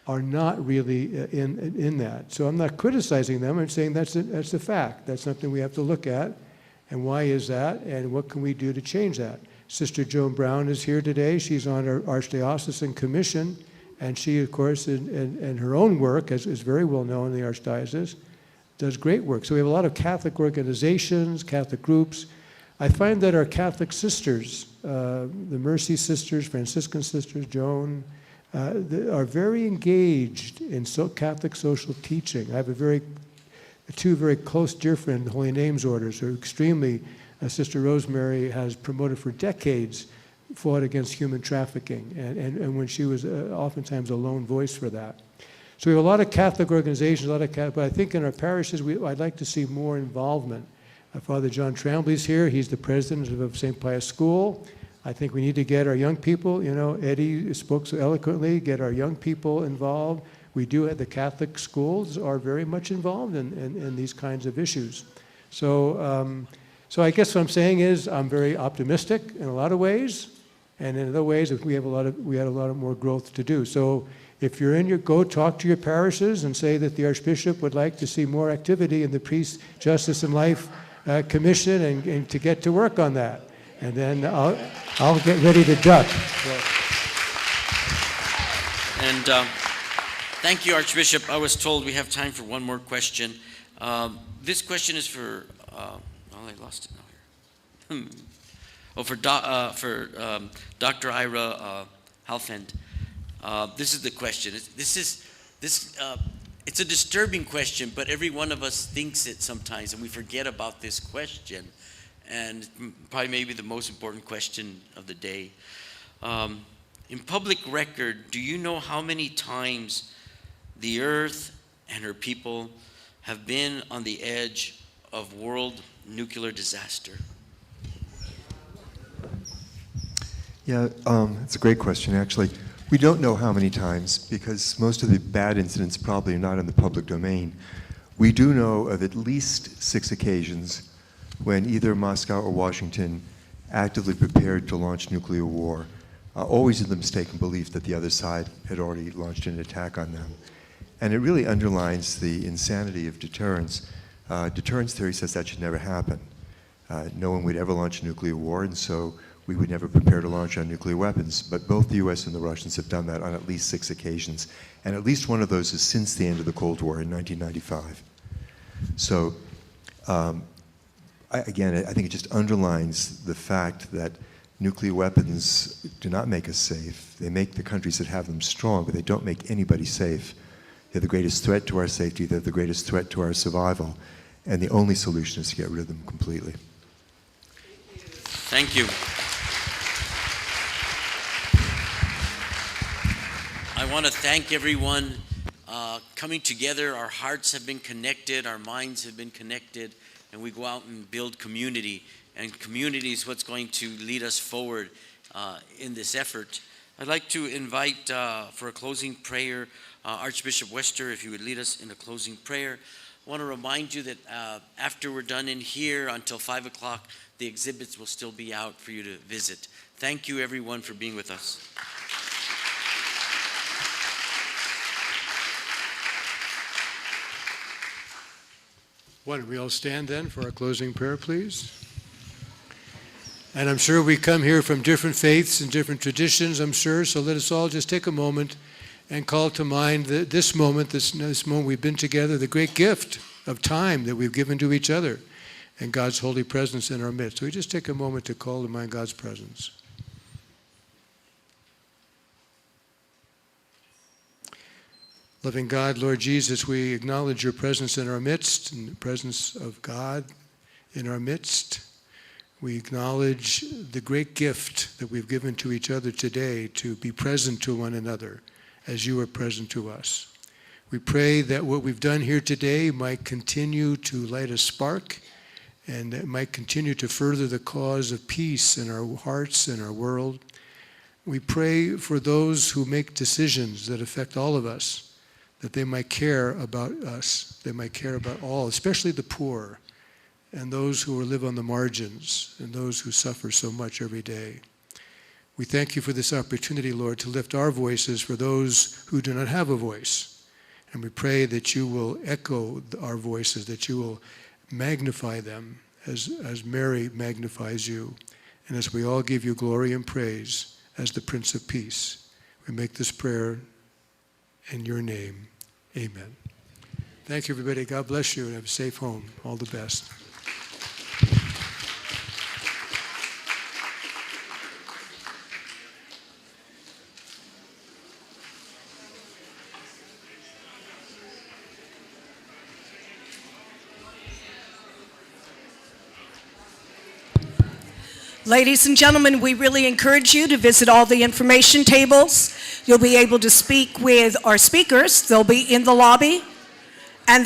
S3: are not really in that. So I'm not criticizing them. I'm saying that's a fact. That's something we have to look at. And why is that? And what can we do to change that? Sister Joan Brown is here today. She's on our Archdiocesan Commission. And she, of course, in her own work, as is very well known in the Archdiocese, does great work. So we have a lot of Catholic organizations, Catholic groups. I find that our Catholic sisters, the Mercy Sisters, Franciscan Sisters, Joan, are very engaged in Catholic social teaching. I have two very close dear friends, the Holy Names Orders, who are extremely, Sister Rosemary has promoted for decades, fought against human trafficking, and when she was oftentimes a lone voice for that. So we have a lot of Catholic organizations, but I think in our parishes, I'd like to see more involvement. Father John Trambly's here. He's the president of St. Pius School. I think we need to get our young people, you know, Eddie spoke so eloquently, get our young people involved. We do have the Catholic schools are very much involved in these kinds of issues. So I guess what I'm saying is I'm very optimistic in a lot of ways. And in other ways, we had a lot of more growth to do. So if you're go talk to your parishes and say that the Archbishop would like to see more activity in the Peace, Justice, and Life Commission, and to get to work on that. And then I'll get ready to duck.
S2: And thank you, Archbishop. I was told we have time for one more question. This question is for, I lost it now here. For Dr. Ira Halfand. This is the question. It's a disturbing question, but every one of us thinks it sometimes, and we forget about this question. And probably maybe the most important question of the day. In public record, do you know how many times the earth and her people have been on the edge of world nuclear disaster?
S12: Yeah, it's a great question, actually. We don't know how many times because most of the bad incidents probably are not in the public domain. We do know of at least 6 occasions when either Moscow or Washington actively prepared to launch nuclear war, always in the mistaken belief that the other side had already launched an attack on them. And it really underlines the insanity of deterrence. Deterrence theory says that should never happen. No one would ever launch a nuclear war, and so we would never prepare to launch our nuclear weapons. But both the US and the Russians have done that on at least 6 occasions. And at least one of those is since the end of the Cold War in 1995. So, I think it just underlines the fact that nuclear weapons do not make us safe. They make the countries that have them strong, but they don't make anybody safe. They're the greatest threat to our safety. They're the greatest threat to our survival. And the only solution is to get rid of them completely.
S2: Thank you. I want to thank everyone coming together. Our hearts have been connected, our minds have been connected, and we go out and build community. And community is what's going to lead us forward in this effort. I'd like to invite for a closing prayer, Archbishop Wester, if you would lead us in a closing prayer. I want to remind you that after we're done in here until 5 o'clock, the exhibits will still be out for you to visit. Thank you, everyone, for being with us.
S3: Why don't we all stand then for our closing prayer, please? And I'm sure we come here from different faiths and different traditions, I'm sure, so let us all just take a moment and call to mind this moment we've been together, the great gift of time that we've given to each other and God's holy presence in our midst. So we just take a moment to call to mind God's presence. Loving God, Lord Jesus, we acknowledge your presence in our midst and the presence of God in our midst. We acknowledge the great gift that we've given to each other today to be present to one another as you are present to us. We pray that what we've done here today might continue to light a spark and that might continue to further the cause of peace in our hearts and our world. We pray for those who make decisions that affect all of us, that they might care about us, they might care about all, especially the poor and those who live on the margins and those who suffer so much every day. We thank you for this opportunity, Lord, to lift our voices for those who do not have a voice. And we pray that you will echo our voices, that you will magnify them as Mary magnifies you, and as we all give you glory and praise as the Prince of Peace. We make this prayer in your name. Amen. Thank you, everybody. God bless you and have a safe home. All the best.
S14: Ladies and gentlemen, we really encourage you to visit all the information tables. You'll be able to speak with our speakers. They'll be in the lobby.